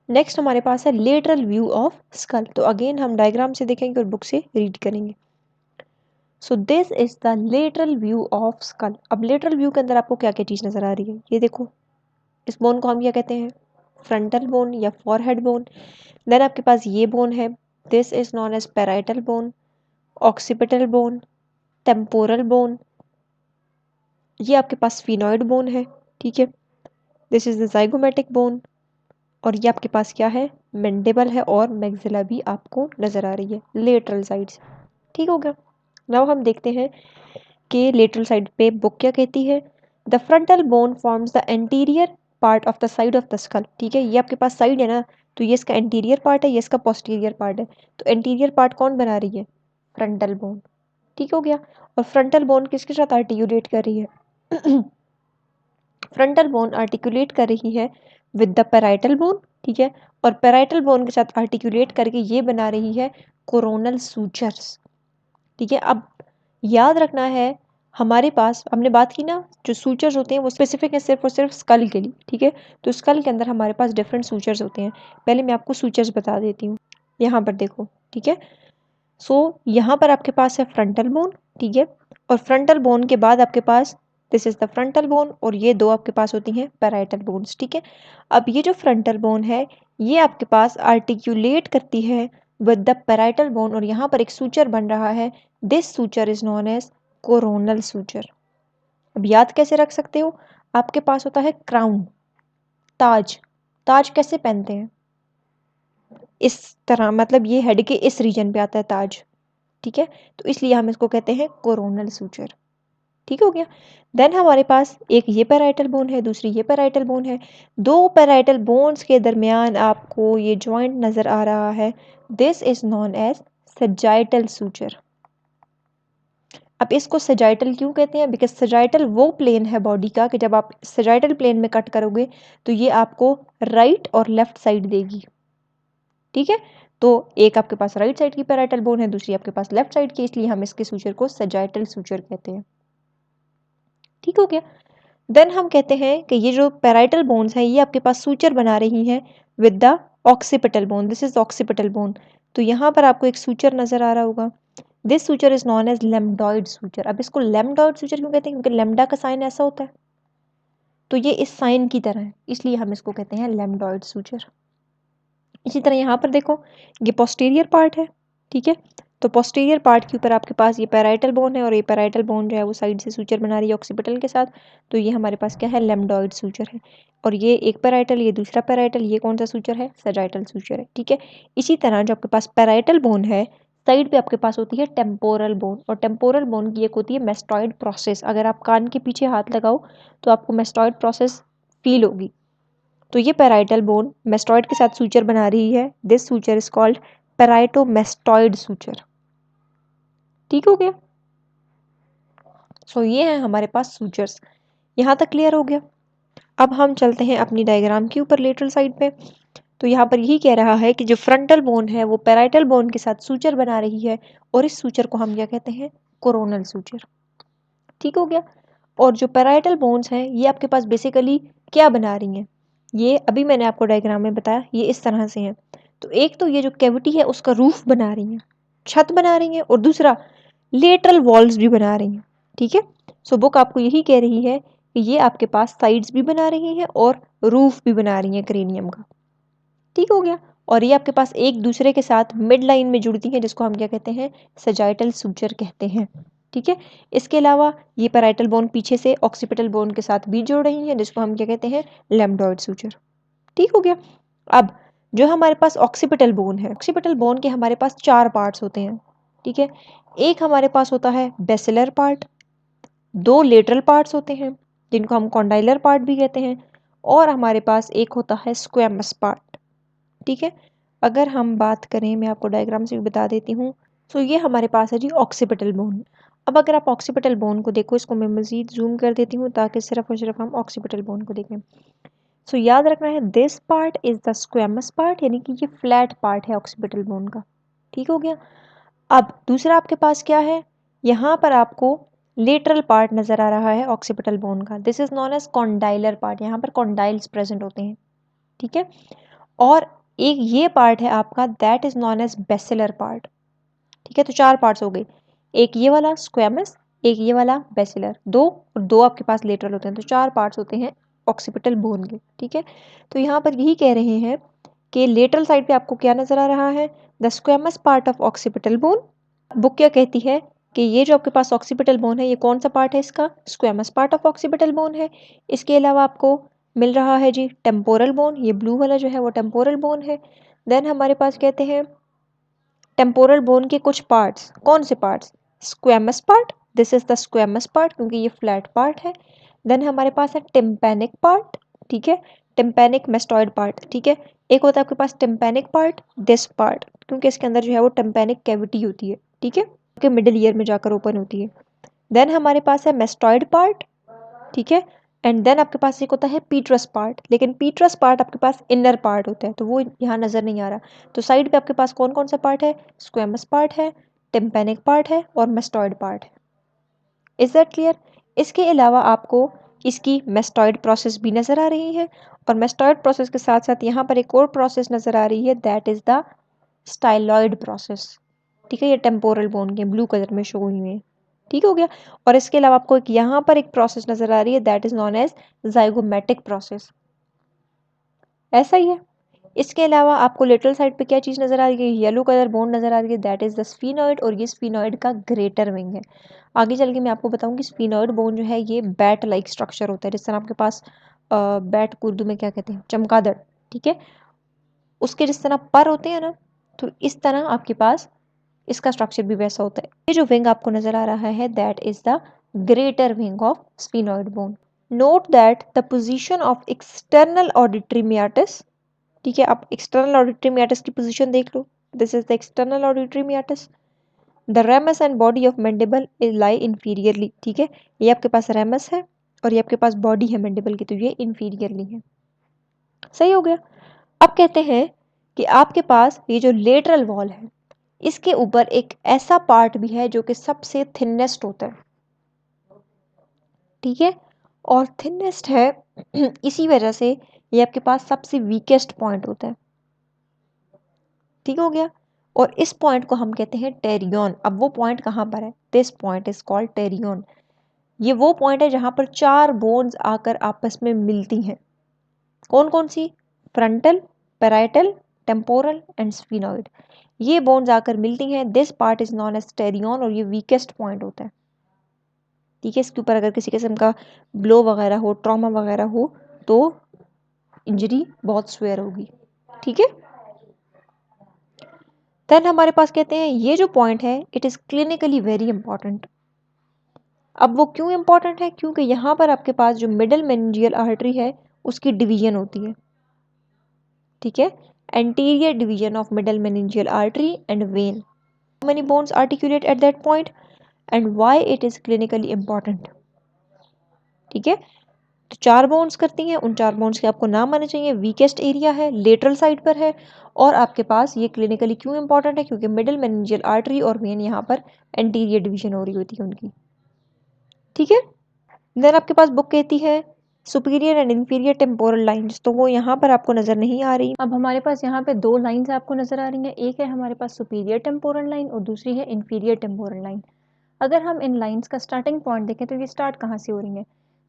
Next हमारे पास है लेटरल व्यू ऑफ स्कल। तो अगेन हम डायग्राम से देखेंगे और बुक से रीड करेंगे। सो this is the lateral view of skull. अब लेटरल व्यू के अंदर आपको क्या क्या चीज नजर आ रही है, ये देखो। इस बोन को हम क्या कहते हैं, फ्रंटल बोन या फॉरहेड बोन। देन आपके पास ये बोन है, this is known as parietal bone, occipital bone, temporal bone. ये आपके पास स्फीनॉइड बोन है, ठीक है। This is the zygomatic bone. और ये आपके पास क्या है, मैंडिबल है और मैक्सिला भी आपको नजर आ रही है लेटरल साइड से। ठीक हो गया। नाउ हम देखते हैं कि लेटरल साइड पे बुक क्या कहती है। The frontal bone forms the anterior part of the side of the skull. ठीक है, ये आपके पास साइड है ना, तो ये इसका एंटीरियर पार्ट है, ये इसका पोस्टीरियर पार्ट है। तो एंटीरियर पार्ट कौन बना रही है, फ्रंटल बोन। ठीक हो गया। और फ्रंटल बोन किसके साथ आर्टिकुलेट कर रही है फ्रंटल बोन आर्टिकुलेट कर रही है विद द पैराइटल बोन, ठीक है। और पैराइटल बोन के साथ आर्टिकुलेट करके ये बना रही है कोरोनल सूचर्स, ठीक है। अब याद रखना है, हमारे पास हमने बात की ना, जो सूचर्स होते हैं वो स्पेसिफिक है सिर्फ और सिर्फ स्कल के लिए, ठीक है। तो स्कल के अंदर हमारे पास डिफरेंट सूचर्स होते हैं। पहले मैं आपको सूचर्स बता देती हूँ, यहाँ पर देखो, ठीक है। सो यहाँ पर आपके पास है फ्रंटल बोन, ठीक है। और फ्रंटल बोन के बाद आपके पास this is the frontal bone, और ये दो आपके पास होती हैं पैराइटल बोन्स, ठीक है। अब ये जो फ्रंटल बोन है ये आपके पास आर्टिक्यूलेट करती है विद द पैराइटल बोन, और यहाँ पर एक सूचर बन रहा है। This suture is known as coronal suture. अब याद कैसे रख सकते हो, आपके पास होता है क्राउन, ताज। ताज कैसे पहनते हैं, इस तरह, मतलब ये हेड के इस रीजन पे आता है ताज, ठीक है। तो इसलिए हम इसको कहते हैं कोरोनल सूचर। ठीक हो गया। देन हमारे पास एक ये पैराइटल बोन है, दूसरी ये पैराइटल बोन है। दो पैराइटल बोन्स के दरमियान आपको ये जॉइंट नजर आ रहा है। This is known as sagittal suture. अब इसको सजाइटल क्यों कहते हैं, बिकॉज सजाइटल वो प्लेन है बॉडी का कि जब आप सजाइटल प्लेन में कट करोगे तो ये आपको राइट और लेफ्ट साइड देगी, ठीक है। तो एक आपके पास राइट साइड की पैराइटल बोन है, दूसरी आपके पास लेफ्ट साइड की, इसलिए हम इसके सूचर को सजाइटल सूचर कहते हैं। ठीक हो गया। देन हम कहते हैं कि ये जो पैराइटल बोन्स हैं ये आपके पास सूचर बना रही हैं with the occipital bone. This is occipital bone. तो यहाँ पर आपको एक सूचर नजर आ रहा होगा। This suture is known as lambdoid suture. अब इसको लेमडॉइड सूचर क्यों कहते हैं, क्योंकि लेमडा का साइन ऐसा होता है, तो ये इस साइन की तरह है, इसलिए हम इसको कहते हैं लेमडॉइड सूचर। इसी तरह यहाँ पर देखो, ये पोस्टीरियर पार्ट है, ठीक है। तो पोस्टीरियर पार्ट के ऊपर आपके पास ये पैराइटल बोन है, और ये पैराइटल बोन जो है वो साइड से सूचर बना रही है ऑक्सीपिटल के साथ। तो ये हमारे पास क्या है, लेमडॉइड सूचर है। और ये एक पैराइटल, ये दूसरा पैराइटल, ये कौन सा सूचर है, सजाइटल सूचर है, ठीक है। इसी तरह जो आपके पास पैराइटल बोन है, साइड पे आपके पास होती है टेम्पोरल बोन, और टेम्पोरल बोन की एक होती है मेस्टॉइड प्रोसेस। अगर आप कान के पीछे हाथ लगाओ तो आपको मेस्टॉइड प्रोसेस फील होगी। तो ये पैराइटल बोन मेस्टॉइड के साथ सूचर बना रही है। This suture is called parietomastoid suture. ठीक हो गया। सो ये है हमारे पास सूचर्स। यहाँ तक क्लियर हो गया। अब हम चलते हैं अपनी डायग्राम के ऊपर लेटरल साइड पे। तो यहाँ पर यही कह रहा है कि जो फ्रंटल बोन है वो पैराइटल बोन के साथ सूचर बना रही है, और इस सूचर को हम क्या कहते हैं, कोरोनल सूचर। ठीक हो गया। और जो पैराइटल बोन्स हैं ये आपके पास बेसिकली क्या बना रही हैं, ये अभी मैंने आपको डायग्राम में बताया, ये इस तरह से हैं। तो एक तो ये जो कैविटी है उसका रूफ बना रही हैं, छत बना रही हैं, और दूसरा लेटरल वॉल्स भी बना रही हैं, ठीक है। सो बुक आपको यही कह रही है कि ये आपके पास साइड्स भी बना रही हैं और रूफ भी बना रही हैं क्रेनियम का। ठीक हो गया। और ये आपके पास एक दूसरे के साथ मिड लाइन में जुड़ती हैं, जिसको हम क्या कहते हैं, सजाइटल सूचर कहते हैं, ठीक है। इसके अलावा ये पैराइटल बोन पीछे से ऑक्सीपिटल बोन के साथ भी जुड़ रही हैं, जिसको हम क्या कहते हैं, लेमडॉइड सूचर। ठीक हो गया। अब जो हमारे पास ऑक्सीपिटल बोन है, ऑक्सीपिटल बोन के हमारे पास चार पार्ट्स होते हैं, ठीक है। एक हमारे पास होता है बेसिलर पार्ट, दो लेटरल पार्ट्स होते हैं जिनको हम कॉन्डाइलर पार्ट भी कहते हैं, और हमारे पास एक होता है स्क्वैमस पार्ट, ठीक है। अगर हम बात करें, मैं आपको डायग्राम से भी बता देती हूँ। तो ये हमारे पास है जी ऑक्सीपिटल बोन। अब अगर आप ऑक्सीपिटल बोन को देखो, इसको मैं मजीद जूम कर देती हूँ ताकि सिर्फ और सिर्फ हम ऑक्सीपिटल बोन को देखें। सो याद रखना है, this part is the squamous part, यानी कि ये फ्लैट पार्ट है ऑक्सीपिटल बोन का। ठीक हो गया। अब दूसरा आपके पास क्या है, यहाँ पर आपको लेटरल पार्ट नजर आ रहा है ऑक्सीपिटल बोन का। This is known as condylar part, यहाँ पर कॉन्डाइल्स प्रेजेंट होते हैं, ठीक है। और एक ये पार्ट है आपका, that is known as basilar part. ठीक है, तो 4 पार्ट्स हो गए, एक ये वाला स्क्वेमस, एक ये वाला बेसिलर, 2 और 2 आपके पास लेटरल होते हैं, तो 4 पार्ट्स होते हैं ऑक्सीपिटल बोन के। ठीक है, तो यहाँ पर यही कह रहे हैं कि लेटरल साइड पे आपको क्या नजर आ रहा है, the squamous part of occipital bone. Book क्या कहती है कि ये जो आपके पास ऑक्सीपिटल बोन है, ये कौन सा पार्ट है इसका, squamous part of occipital bone है। इसके अलावा आपको मिल रहा है जी टेम्पोरल बोन, ये ब्लू वाला जो है वो टेम्पोरल बोन है। देन हमारे पास कहते हैं टेम्पोरल बोन के कुछ पार्ट्स, कौन से parts, squamous part, this is the squamous part क्योंकि ये फ्लैट पार्ट है। देन हमारे पास है टिम्पैनिक पार्ट, ठीक है, टिम्पैनिक मेस्टॉइड पार्ट। ठीक है, एक होता है आपके पास टिम्पैनिक पार्ट, दिस पार्ट, क्योंकि इसके अंदर जो है वो टिम्पैनिक कैविटी होती है। ठीक है, कि मिडिल ईयर में जाकर ओपन होती है। देन हमारे पास है मेस्टॉइड पार्ट, ठीक है, एंड देन आपके पास एक होता है पीट्रस पार्ट, लेकिन पीट्रस पार्ट आपके पास इनर पार्ट होता है, तो वो यहाँ नजर नहीं आ रहा। तो साइड पे आपके पास कौन कौन सा पार्ट है, स्क्वेमस पार्ट है, टिम्पैनिक पार्ट है और मेस्टॉइड पार्ट है। Is that clear. इसके अलावा आपको इसकी मेस्टॉइड प्रोसेस भी नजर आ रही है, और मेस्टॉइड प्रोसेस के साथ साथ यहाँ पर एक और प्रोसेस नजर आ रही है, that is the styloid process. ठीक है, ये टेम्पोरल बोन के ब्लू कलर में शो हुई है। ठीक हो गया, और इसके अलावा आपको एक यहाँ पर एक प्रोसेस नजर आ रही है, that is known as zygomatic process. ऐसा ही है। इसके अलावा आपको लेटरल साइड पे क्या चीज नजर आ रही है, येलो कलर बोन नजर आ रही है, दैट इज द स्फीनॉइड, और ये स्फीनॉइड का ग्रेटर विंग है। आगे चल के मैं आपको बताऊंगी स्फीनॉइड बोन जो है ये बैट लाइक स्ट्रक्चर होता है, जिस तरह आपके पास बैट को उर्दू में क्या कहते हैं, चमगादड़। ठीक है, उसके जिस तरह पर होते हैं ना, तो इस तरह आपके पास इसका स्ट्रक्चर भी वैसा होता है। ये जो विंग आपको नजर आ रहा है, that is the greater wing of sphenoid bone. Note that the position of external auditory meatus, ठीक है, आप एक्सटर्नल ऑडिटरी मियाटिस की पोजीशन देख लो, this is the external auditory meatus. The ramus and body of mandible is lie inferiorly. ठीक है, ये आपके पास रेमस है और ये आपके पास बॉडी है मैंडिबल की, तो ये इंफीरियरली है। सही हो गया। अब कहते हैं कि आपके पास ये जो लेटरल वॉल है, इसके ऊपर एक ऐसा पार्ट भी है जो कि सबसे थिनेस्ट होता है। ठीक है, और थिनेस्ट है इसी वजह से ये आपके पास सबसे वीकेस्ट पॉइंट होता है। ठीक हो गया, और इस पॉइंट को हम कहते हैं टेरियन। अब वो पॉइंट कहाँ पर है, दिस पॉइंट इज कॉल्ड टेरियन। ये वो पॉइंट है जहां पर 4 बोन्स आकर आपस में मिलती हैं। कौन कौन सी, frontal, parietal, temporal and sphenoid. ये बोन्स आकर मिलती हैं, this part is known as pterion, और ये वीकेस्ट पॉइंट होता है। ठीक है, इसके ऊपर अगर किसी किस्म का ब्लो वगैरह हो, ट्रॉमा वगैरह हो, तो इंजरी बहुत स्वेयर होगी। ठीक है, देन हमारे पास कहते हैं ये जो पॉइंट है it is clinically very important. अब वो क्यों इंपॉर्टेंट है, क्योंकि यहाँ पर आपके पास जो मिडल मेनिंजियल आर्टरी है उसकी डिवीजन होती है। ठीक है, anterior division of middle meningeal artery and when. How many bones articulate at that point and why it is clinically important. ठीक है, तो 4 बोन्स करती हैं, उन 4 बोन्स के आपको नाम आने चाहिए। वीकेस्ट एरिया है, लेटरल साइड पर है, और आपके पास ये क्लिनिकली क्यों इंपॉर्टेंट है, क्योंकि मिडिल मेनिंजियल आर्टरी और वेन यहाँ पर एंटीरियर डिवीजन हो रही होती है उनकी। ठीक है, देन आपके पास बुक कहती है superior and inferior temporal lines, तो वो यहाँ पर आपको नजर नहीं आ रही। अब हमारे पास यहाँ पे 2 लाइंस आपको नजर आ रही हैं, एक है हमारे पास सुपीरियर टेम्पोरल लाइन और दूसरी है इंफीरियर टेम्पोरल लाइन। अगर हम इन लाइंस का स्टार्टिंग पॉइंट देखें तो ये स्टार्ट कहाँ से हो रही है,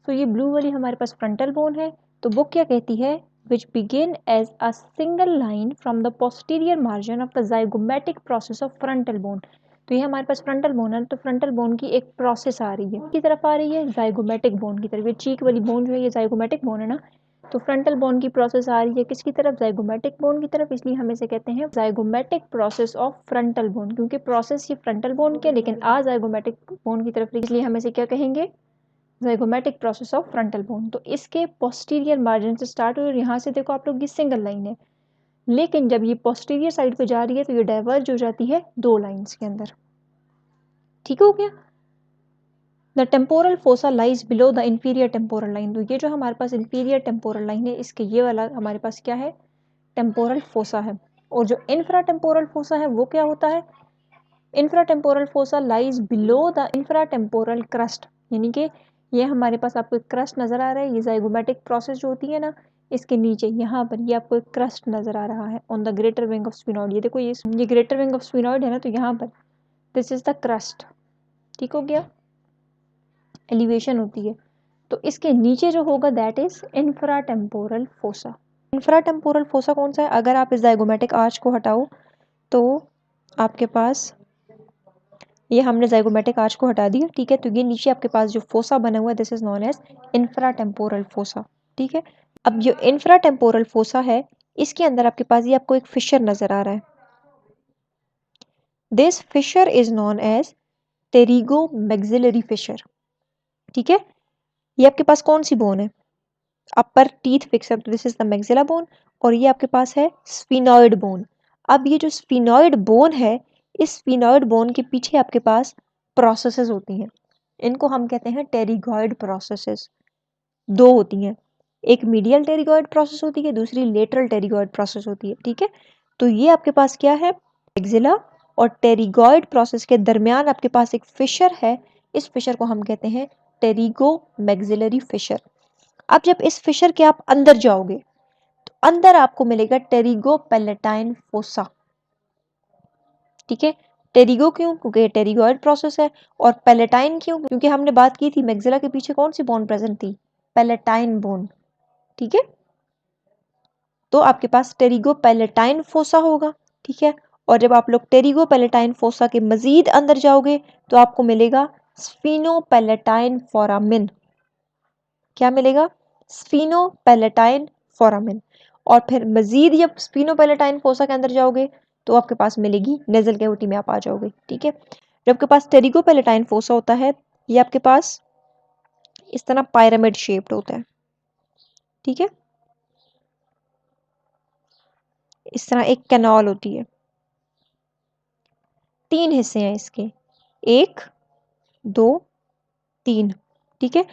तो ये ब्लू वाली हमारे पास फ्रंटल बोन है, तो बुक क्या कहती है, which begin as a single line from the posterior margin of the zygomatic process of frontal bone. तो ये हमारे पास फ्रंटल बोन है, तो फ्रंटल बोन की एक प्रोसेस आ रही है की तरफ आ रही है, जाइगोमेटिक बोन की तरफ। ये चीक वाली बोन जो है ये जाइगोमेटिक बोन है ना, तो फ्रंटल बोन की प्रोसेस आ रही है किसकी तरफ, जाइगोमेटिक बोन की तरफ, इसलिए हम इसे कहते हैं zygomatic process of frontal bone, क्योंकि प्रोसेस ये फ्रंटल बोन की है लेकिन आ जाइगोमेटिक बोन की तरफ, इसलिए हम इसे क्या कहेंगे, zygomatic process of frontal bone. तो इसके पोस्टीरियर मार्जिन से स्टार्ट हुई और यहाँ से देखो आप लोग ये सिंगल लाइन है, लेकिन जब ये पोस्टीरियर साइड पे जा रही है तो ये डाइवर्ज हो जाती है 2 लाइंस के अंदर। ठीक हो गया, the temporal fossa lies below the inferior temporal line. तो ये जो हमारे पास इंफीरियर टेम्पोरल लाइन है, इसके ये वाला हमारे पास क्या है, टेम्पोरल फोसा है। और जो इंफ्रा टेम्पोरल फोसा है वो क्या होता है, infra temporal fossa lies below the infra temporal crust, यानी कि ये हमारे पास आपको एक क्रस्ट नजर आ रहा है, ये जाइगोमेटिक प्रोसेस जो होती है ना, इसके नीचे यहाँ पर ये आपको एक क्रस्ट नजर आ रहा है on the greater wing of sphenoid. ये देखो ये ग्रेटर विंग ऑफ स्फिनॉइड है ना, तो यहाँ पर दिस इज द क्रस्ट, ठीक हो गया, एलिवेशन होती है। तो इसके नीचे जो होगा दैट इज इंफ्राटेम्पोरल फोसा। इंफ्राटेम्पोरल फोसा कौन सा है? अगर आप इस जाइगोमेटिक आर्च को हटाओ तो आपके पास, ये हमने जाइगोमेटिक आर्च को हटा दिया, ठीक है, तो ये नीचे आपके पास जो फोसा बना हुआ है this is known as infratemporal fossa, ठीक है। अब जो इंफ्राटेम्पोरल फोसा है इसके अंदर आपके पास ये आपको एक फिशर नजर आ रहा है। This fissure is known as pterygo maxillary fissure, ठीक है। ये आपके पास कौन सी बोन है? अपर टीथ फिक्सर, तो this is the maxilla bone, और ये आपके पास है स्फिनॉइड बोन। अब ये जो स्फिनॉइड बोन है, इस स्फिनॉइड बोन के पीछे आपके पास प्रोसेसेस होती हैं, इनको हम कहते हैं टेरिगॉइड प्रोसेसेस। दो होती हैं, एक मीडियल टेरिगॉइड प्रोसेस होती है, दूसरी लेटरल टेरिगॉइड प्रोसेस होती है, ठीक है। तो ये आपके पास क्या है? मैक्सिला और टेरिगॉइड प्रोसेस के दरमियान आपके पास एक फिशर है, इस फिशर को हम कहते हैं टेरिगो मैक्सिलरी फिशर। अब जब इस फिशर के आप अंदर जाओगे तो अंदर आपको मिलेगा टेरिगो पैलेटाइन फोसा, ठीक है। टेरिगो क्यों? क्योंकि टेरिगॉइड प्रोसेस है, और पैलेटाइन क्यों? क्योंकि हमने बात की थी मैक्सिला के पीछे कौन सी बोन प्रेजेंट थी? पैलेटाइन बोन, ठीक है। तो आपके पास टेरिगो पैलेटाइन फोसा होगा, ठीक है। और जब आप लोग टेरिगो पैलेटाइन फोसा के मजीद अंदर जाओगे तो आपको मिलेगा स्फीनो पैलेटाइन फोरामिन। क्या मिलेगा? स्फीनो पैलेटाइन फोरामिन। और फिर मजीद जब स्फीनो पैलेटाइन फोसा के अंदर जाओगे तो आपके पास मिलेगी नेजल कैविटी में आप आ जाओगे, ठीक है। जब आपके पास टेरिगो पैलेटाइन फोसा होता है, ये आपके पास इस तरह पायरामिड शेप्ड होता है, ठीक है, इस तरह एक कैनाल होती है। तीन हिस्से हैं इसके, एक, दो, तीन, ठीक है।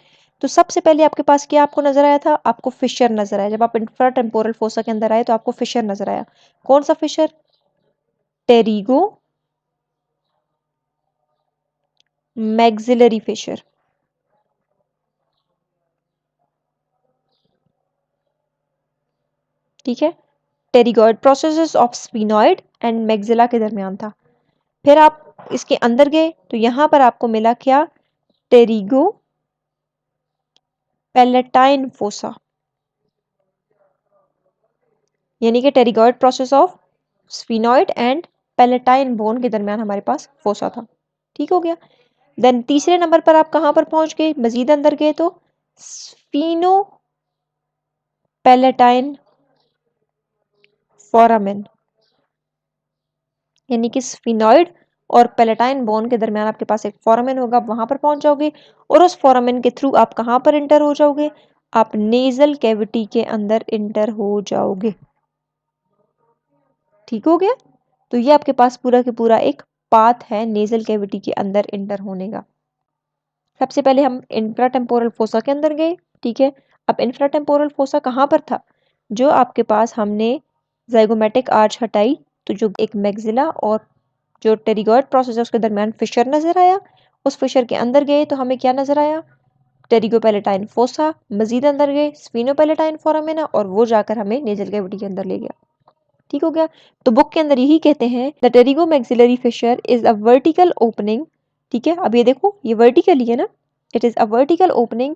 तो सबसे पहले आपके पास क्या आपको नजर आया था? आपको फिशर नजर आया। जब आप इंफ्राटेम्पोरल फोसा के अंदर आए तो आपको फिशर नजर आया। कौन सा फिशर? टेरिगो मैक्सिलरी फिशर, ठीक है। Pterygoid processes of sphenoid and maxilla के दरमियान था। फिर आप इसके अंदर गए तो यहां पर आपको मिला क्या? टेरिगो पैलेटाइन फोसा, यानी कि pterygoid process of sphenoid and palatine bone के दरमियान हमारे पास फोसा था, ठीक हो गया। देन तीसरे नंबर पर आप कहां पर पहुंच गए? मजीद अंदर गए तो स्फीनो पैलेटाइन फोरामिन, यानी कि स्फिनॉइड और पैलेटाइन बोन के दरमियान आपके पास एक फोरामिन होगा, वहां पर पहुंच जाओगे और उस फोरामिन के थ्रू आप कहां पर इंटर हो जाओगे? आप नेजल कैविटी के अंदर इंटर हो जाओगे, ठीक हो गया। तो ये आपके पास पूरा के पूरा एक पाथ है नेजल कैविटी के अंदर इंटर होने का। सबसे पहले हम इंफ्राटेम्पोरल फोसा के अंदर गए, ठीक है। अब इंफ्राटेम्पोरल फोसा कहाँ पर था? जो आपके पास हमने जाइगोमेटिक आर्च हटाई तो जो एक मैक्सिला और जो टेरिगॉइड प्रोसेस है उसके दरमियान फिशर नजर आया। उस फिशर के अंदर गए तो हमें क्या नजर आया? टेरिगोपैलेटाइन फोसा। मजीद अंदर गए स्फीनोपैलेटाइन फोरामिना, और वो जाकर हमें नेजल कैविटी के अंदर ले गया, ठीक हो गया। तो बुक के अंदर यही कहते हैं the pterygo maxillary fissure is a vertical opening, ठीक है। अब ये देखो ये वर्टिकल ही है ना, it is a vertical opening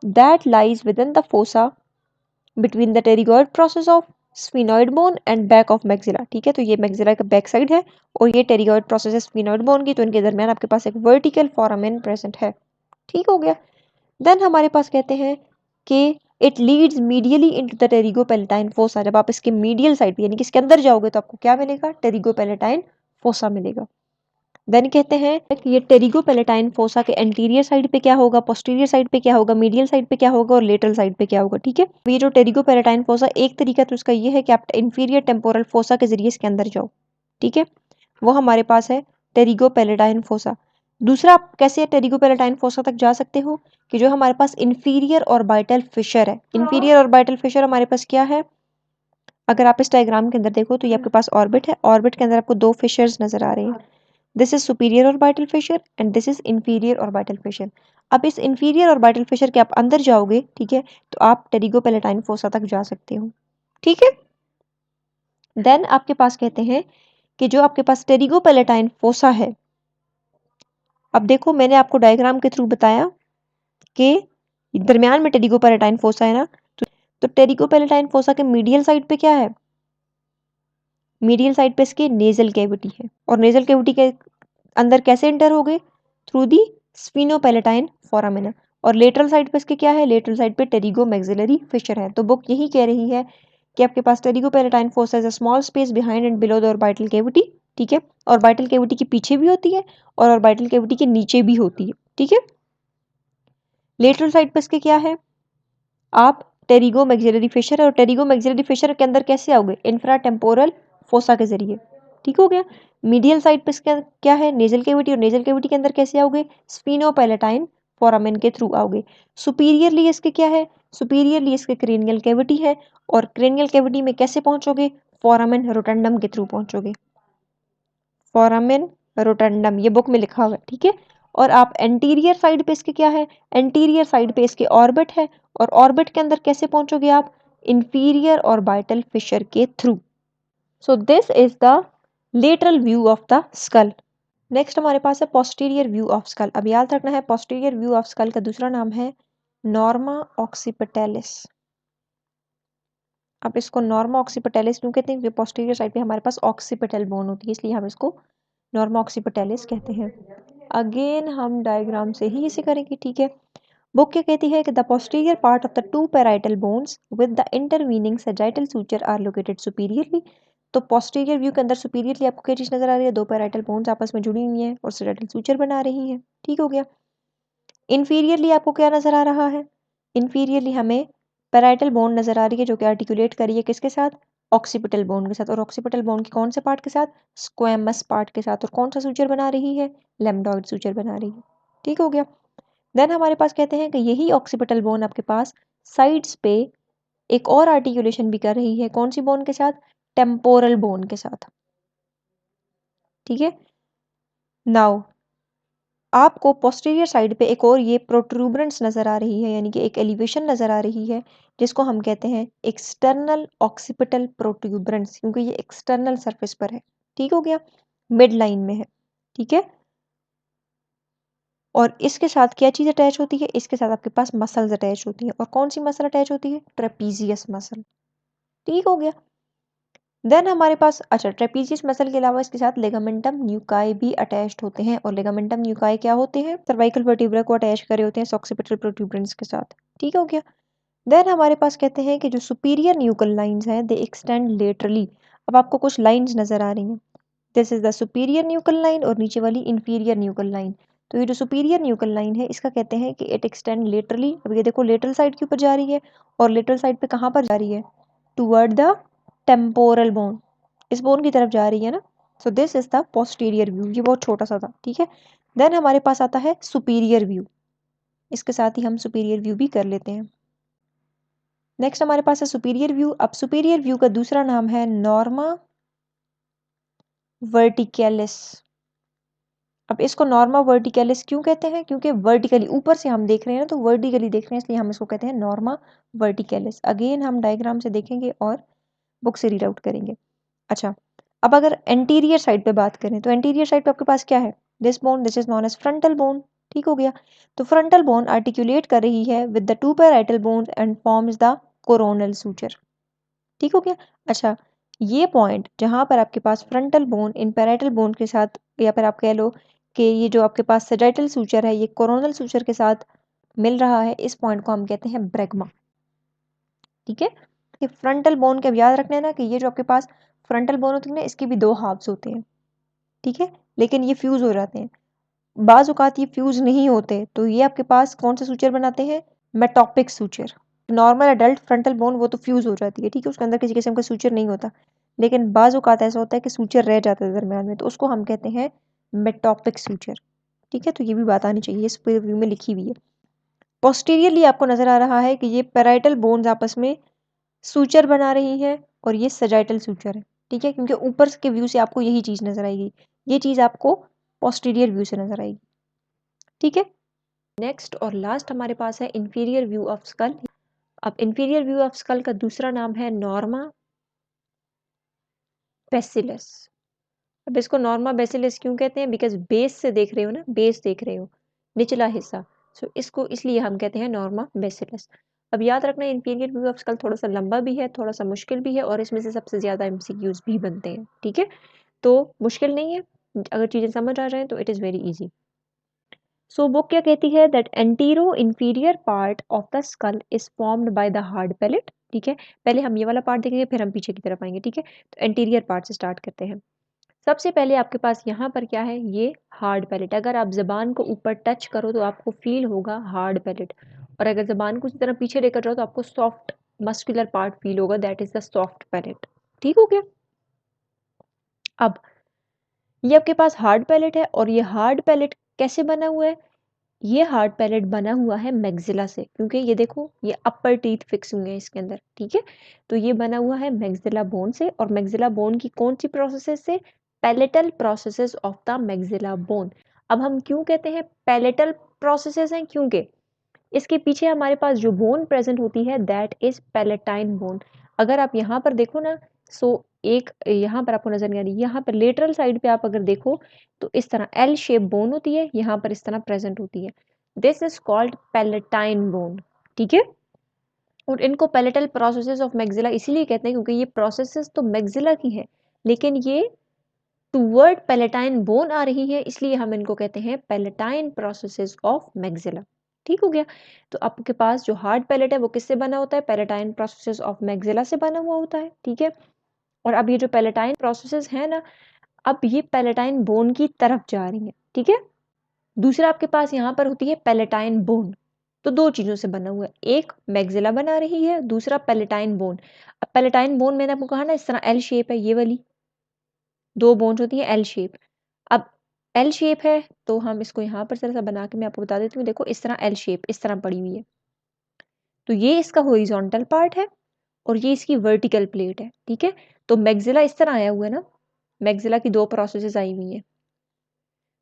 that lies with in the fossa between the pterygoid process of sphenoid bone and back of maxilla, ठीक है। तो ये मैक्सिला का बैक साइड है और ये टेरिगॉइड प्रोसेस है स्फिनॉइड बोन की, तो इनके दरमियान आपके पास एक वर्टिकल फोरामेन प्रेजेंट है, ठीक हो गया। देन हमारे पास कहते हैं कि it leads medially into the pterygo palatine fossa. जब आप इसके मीडियल साइड पे यानी कि इसके अंदर जाओगे तो आपको क्या मिलेगा? टेरिगो पैलेटाइन फोसा मिलेगा। देन कहते हैं कि ये टेरिगो पैलेटाइन फोसा के एंटीरियर साइड पे क्या होगा, पोस्टीरियर साइड पे क्या होगा, मीडियल साइड पे क्या होगा और लेटरल साइड पे क्या होगा, ठीक है। ये जो टेरिगो पैलेटाइन फोसा, एक तरीका तो इसका ये है कि आप इंफीरियर टेम्पोरल फोसा के जरिए इसके अंदर जाओ, ठीक है, वो हमारे पास है टेरिगो पैलेटाइन फोसा। दूसरा आप कैसे टेरिगो पैलेटाइन फोसा तक जा सकते हो कि जो हमारे पास इंफीरियर ऑर्बिटल फिशर है। इंफीरियर ऑर्बिटल फिशर हमारे पास क्या है? अगर आप इस डायग्राम के अंदर देखो तो ये आपके पास ऑर्बिट है, ऑर्बिट के अंदर आपको दो फिशर्स नजर आ रहे हैं। This is superior orbital Fisher and this is inferior orbital Fisher. अब इस इंफीरियर ऑर्बिटल फिशर के आप अंदर जाओगे, ठीक है, तो आप टेरिगोपैलेटाइन फोसा तक जा सकते हो, ठीक है। देन आपके पास कहते हैं कि जो आपके पास टेरिगोपैलेटाइन फोसा है, अब देखो मैंने आपको डायग्राम के थ्रू बताया कि दरमियान में टेरिगोपैलेटाइन फोसा है ना, तो टेरिगोपैलेटाइन फोसा के मीडियल साइड पे क्या है, मीडियल साइड पे इसके नेजल कैविटी है, और नेजल कैविटी के अंदर कैसे एंटर हो गए, थ्रू दी स्फीनोपैलेटाइन फोरामिना। और लेटरल साइड पे इसके क्या है, लेटरल साइड पे टेरिगो मैक्सिलरी फिशर है। तो बुक यही कह रही है कि आपके पास pterygopalatine fossa is a small space behind and below the orbital cavity, ठीक है। ऑर्बिटल कैविटी के पीछे भी होती है और ऑर्बिटल कैविटी के नीचे भी होती है, ठीक है। लेटरल साइड पे इसके क्या है, आप टेरिगो मैक्सिलरी फिशर है, और टेरिगो मैक्सिलरी फिशर के अंदर कैसे आओगे, इंफ्रा टेम्पोरल फोसा के जरिए, ठीक हो गया। मीडियल साइड पे इसके क्या है, नेजल कैविटी, और नेजल कैविटी के अंदर कैसे आओगे, स्फीनोपैलेटाइन फोरामेन के थ्रू आओगे। सुपीरियरली इसके क्या है, सुपीरियरली इसके क्रेनियल कैविटी है, और क्रेनियल कैविटी में कैसे पहुंचोगे, फोरामेन रोटंडम के थ्रू पहुंचोगे, फोरामेन रोटंडम, ये बुक में लिखा हुआ है, ठीक है। और आप एंटीरियर साइड पे इसके क्या है, एंटीरियर साइड पे इसके ऑर्बिट है, और ऑर्बिट के अंदर कैसे पहुंचोगे आप, इंफीरियर ऑर्बिटल फिशर के through. So this is the lateral view of the school. Next हमारे पास है पोस्टीरियर व्यू ऑफ स्कल। अब याद रखना है पोस्टीरियर व्यू ऑफ स्कल का दूसरा नाम है नॉर्मा ऑक्सीपिटैलिस। अब इसको नॉर्मा ऑक्सीपिटैलिस क्यों कहते हैं, क्योंकि पोस्टीरियर साइड पे हमारे पास ऑक्सीपिटल बोन होती है, इसलिए हम इसको नॉर्मा ऑक्सीपिटैलिस कहते हैं। अगेन हम डायग्राम से ही इसे करेंगे, ठीक है। बुक क्या कहती है कि the posterior part of the two parietal bones with the intervening sagittal suture are located superiorly. तो पोस्टीरियर व्यू के अंदर सुपीरियरली आपको क्या चीज नजर आ रही है, दो पैराइटल बोन्स आपस में जुड़ी हुई हैं और सैजिटल सूचर बना रही है, ठीक हो गया। इन्फीरियरली आपको क्या नजर आ रहा है, इन्फीरियरली हमें पैराइटल बोन नजर आ रही है जो कि आर्टिकुलेट करी है किसके साथ, ऑक्सीपिटल बोन के साथ, और ऑक्सीपिटल बोन के कौन से पार्ट के साथ, स्क्वेमस पार्ट के साथ, और कौन सा सूचर बना रही है, लेम्डॉइड सूचर बना रही है, ठीक हो गया। देन हमारे पास कहते हैं कि यही ऑक्सीपिटल बोन आपके पास साइड्स पे एक और आर्टिकुलेशन भी कर रही है, कौन सी बोन के साथ, टेम्पोरल बोन के साथ, ठीक है। नाउ आपको पोस्टीरियर साइड पे एक और ये प्रोट्रूबरेंस नजर आ रही है, यानी कि एक एलिवेशन नजर आ रही है, जिसको हम कहते हैं एक्सटर्नल ऑक्सीपिटल प्रोट्रूबरेंस, क्योंकि ये एक्सटर्नल सरफेस पर है, ठीक हो गया, मिड लाइन में है, ठीक है। और इसके साथ क्या चीज अटैच होती है, इसके साथ आपके पास मसल्स अटैच होती है, और कौन सी मसल अटैच होती है, ट्रेपीजियस मसल, ठीक हो गया। देन हमारे पास, अच्छा, ट्रेपीजियस मसल के अलावा इसके साथ लिगामेंटम न्यूकाई भी अटैच्ड होते हैं, और लिगामेंटम न्यूकाई क्या होते हैं, सर्वाइकल वर्टिब्रा को अटैच करे होते हैं ऑक्सीपिटल प्रोट्रूबरेंस के साथ, ठीक हो गया। देन हमारे पास कहते हैं कि जो सुपीरियर न्यूकल लाइंस हैं दे एक्सटेंड लेटरली। अब आपको कुछ लाइंस नजर आ रही हैं, this is the superior nuchal line, और नीचे वाली इंफीरियर न्यूकल लाइन। तो ये जो सुपीरियर न्यूकल लाइन है इसका कहते हैं कि इट एक्सटेंड लेटरली। अब ये देखो लेटरल साइड के ऊपर जा रही है, और लेटरल साइड पे कहाँ पर जा रही है, टुवर्ड द टेम्पोरल बोन, इस बोन की तरफ जा रही है ना। सो this is the posterior view, ये बहुत छोटा सा था, ठीक है। देन हमारे पास आता है सुपीरियर व्यू, इसके साथ ही हम सुपीरियर व्यू भी कर लेते हैं। नेक्स्ट हमारे पास है सुपीरियर व्यू। अब सुपीरियर व्यू का दूसरा नाम है नॉर्मा वर्टिकैलिस। अब इसको नॉर्मा वर्टिकैलिस क्यों कहते हैं, क्योंकि वर्टिकली ऊपर से हम देख रहे हैं ना, तो वर्टिकली देख रहे हैं, इसलिए हम इसको कहते हैं नॉर्मा वर्टिकैलिस। अगेन हम डायग्राम से देखेंगे और बुक से रीड आउट करेंगे। अच्छा, अब अगर एंटीरियर साइड पे बात करें, तो एंटीरियर साइड पे आपके पास क्या है, this bone, this is known as frontal bone, ठीक हो गया। तो फ्रंटल बोन आर्टिकुलेट कर रही है with the two parietal bones and forms the coronal suture, ठीक हो गया। अच्छा, ये पॉइंट जहां पर आपके पास फ्रंटल बोन इन पैराइटल बोन के साथ, या फिर आप कह लो कि ये जो आपके पास सजाइटल सूचर है ये कोरोनल सूचर के साथ मिल रहा है, इस पॉइंट को हम कहते हैं ब्रैगमा, ठीक है। कि फ्रंटल बोन के, अब याद रखना है ना कि ये जो आपके पास फ्रंटल बोन होती है ना, इसके भी दो हाफ्स होते हैं, ठीक है, लेकिन ये फ्यूज हो जाते हैं। बाज औकात ये फ्यूज नहीं होते, तो ये आपके पास कौन से सूचर बनाते हैं, metopic suture. Normal adult frontal bone वो तो फ्यूज हो जाती है, ठीक है, उसके अंदर किसी किस्म का सूचर नहीं होता, लेकिन बाज औकात ऐसा होता है कि सूचर रह जाता है दरमियान में, तो उसको हम कहते हैं मेटोपिक सूचर, ठीक है। तो ये भी बात आनी चाहिए, इस पूरे व्यू में लिखी हुई है। पोस्टीरियरली आपको नजर आ रहा है कि ये पैराइटल बोन्स आपस में सूचर बना रही है, और ये सजाइटल सूचर है, ठीक है, क्योंकि ऊपर के व्यू से आपको यही चीज नजर आएगी, ये चीज आपको पोस्टीरियर व्यू से नजर आएगी, ठीक है। नेक्स्ट और लास्ट हमारे पास है इंफीरियर व्यू ऑफ स्कल। अब इंफीरियर व्यू ऑफ स्कल का दूसरा नाम है नॉर्मा बेसिलस। अब इसको नॉर्मा बेसिलस क्यों कहते हैं? बिकॉज बेस से देख रहे हो ना, बेस देख रहे हो, निचला हिस्सा, सो इसको इसलिए हम कहते हैं नॉर्मा बेसिलस। अब याद रखना इंफीरियर व्यू ऑफ स्कल थोड़ा सा लंबा भी है, थोड़ा सा मुश्किल भी है, और इसमें से सबसे ज़्यादा एमसीक्यूज भी बनते हैं। ठीक है, तो मुश्किल नहीं है, अगर चीज़ें समझ आ जाए तो it is very easy. So book क्या कहती है? That antero inferior part of the skull is formed by the hard palate. ठीक है, पहले हम ये वाला पार्ट देखेंगे, फिर हम पीछे की तरफ आएंगे। ठीक है, तो एंटीरियर पार्ट से स्टार्ट करते हैं। सबसे पहले आपके पास यहाँ पर क्या है? ये हार्ड पैलेट। अगर आप जबान को ऊपर टच करो तो आपको फील होगा हार्ड पैलेट, और अगर जबान को उसी तरह पीछे लेकर जाओ तो आपको सॉफ्ट मस्कुलर पार्ट फील होगा, that is the soft palate. ठीक हो गया? अब ये आपके पास हार्ड पैलेट है, और ये हार्ड पैलेट कैसे बना हुआ है? ये हार्ड पैलेट बना हुआ है मैग्जिला से, क्योंकि ये देखो ये अपर टीथ फिक्स हुए हैं इसके अंदर। ठीक है, तो ये बना हुआ है मैग्जिला बोन से, और मैग्जिला बोन की कौन सी प्रोसेसेस से? Palatal processes of the maxilla bone. अब हम क्यों कहते हैं पैलेटल प्रोसेसेस हैं? क्योंकि इसके पीछे हमारे पास जो बोन प्रेजेंट होती है दैट इज पैलेटाइन बोन। अगर आप यहाँ पर देखो ना, सो एक यहाँ पर आपको नजर नहीं आ रही, यहाँ पर लेटरल साइड पे आप अगर देखो तो इस तरह एल शेप बोन होती है, यहाँ पर इस तरह प्रेजेंट होती है। This is called palatine bone. ठीक है, और इनको पैलेटल प्रोसेसेस ऑफ मैग्जिला इसीलिए कहते हैं क्योंकि ये प्रोसेसेस तो मैग्जिला की है, लेकिन ये टूवर्ड पैलेटाइन बोन आ रही है, इसलिए हम इनको कहते हैं पैलेटाइन प्रोसेसेस ऑफ मैग्जिला। ठीक हो गया? तो आपके पास जो हार्ड पैलेट है वो किससे बना होता है? पैलेटाइन प्रोसेसेस ऑफ मैग्जिला से बना हुआ होता है। ठीक है, और अब ये जो पैलेटाइन प्रोसेसेस है ना, अब ये पैलेटाइन बोन की तरफ जा रही है। ठीक है, दूसरा आपके पास यहाँ पर होती है पैलेटाइन बोन। तो दो चीजों से बना हुआ है, एक मैग्जिला बना रही है, दूसरा पैलेटाइन बोन। अब पैलेटाइन बोन मैंने आपको कहा ना इस तरह एल शेप है, ये वाली दो बोन्स होती है एल शेप। अब एल शेप है तो हम इसको यहाँ पर जरा सा बना के मैं आपको बता देती हूँ। देखो इस तरह एल शेप इस तरह पड़ी हुई है, तो ये इसका हॉरिजॉन्टल पार्ट है और ये इसकी वर्टिकल प्लेट है। ठीक है, तो मैग्जिला इस तरह आया हुआ है ना, मैग्जिला की दो प्रोसेसेस आई हुई है,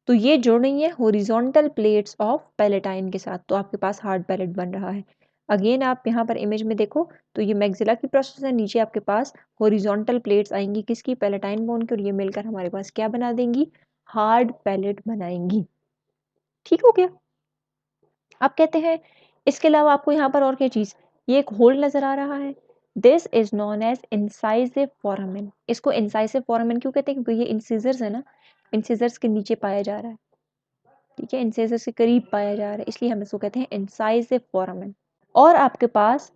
तो ये जुड़ रही है हॉरिजॉन्टल प्लेट्स ऑफ पैलेटाइन के साथ, तो आपके पास हार्ड पैलेट बन रहा है। अगेन आप यहाँ पर इमेज में देखो तो ये मैग्जिला की प्रोसेस है, नीचे आपके पास हॉरिजॉन्टल प्लेट्स आएंगी किसकी? पैलेटाइन बोन की, और ये मिलकर हमारे पास क्या बना देंगी? हार्ड पैलेट बनाएंगी। ठीक हो गया? अब कहते हैं इसके अलावा आपको यहाँ पर और क्या चीज, ये एक होल नजर आ रहा है, this is known as incisive foramen. इसको इंसाइसिव फोरामेन क्यों कहते हैं? क्योंकि ये इंसिजर्स है ना, इंसिजर्स के नीचे पाया जा रहा है। ठीक है, इंसिजर्स के करीब पाया जा रहा है, इसलिए हम इसको कहते हैं इंसाइसिव फोरामेन। और आपके पास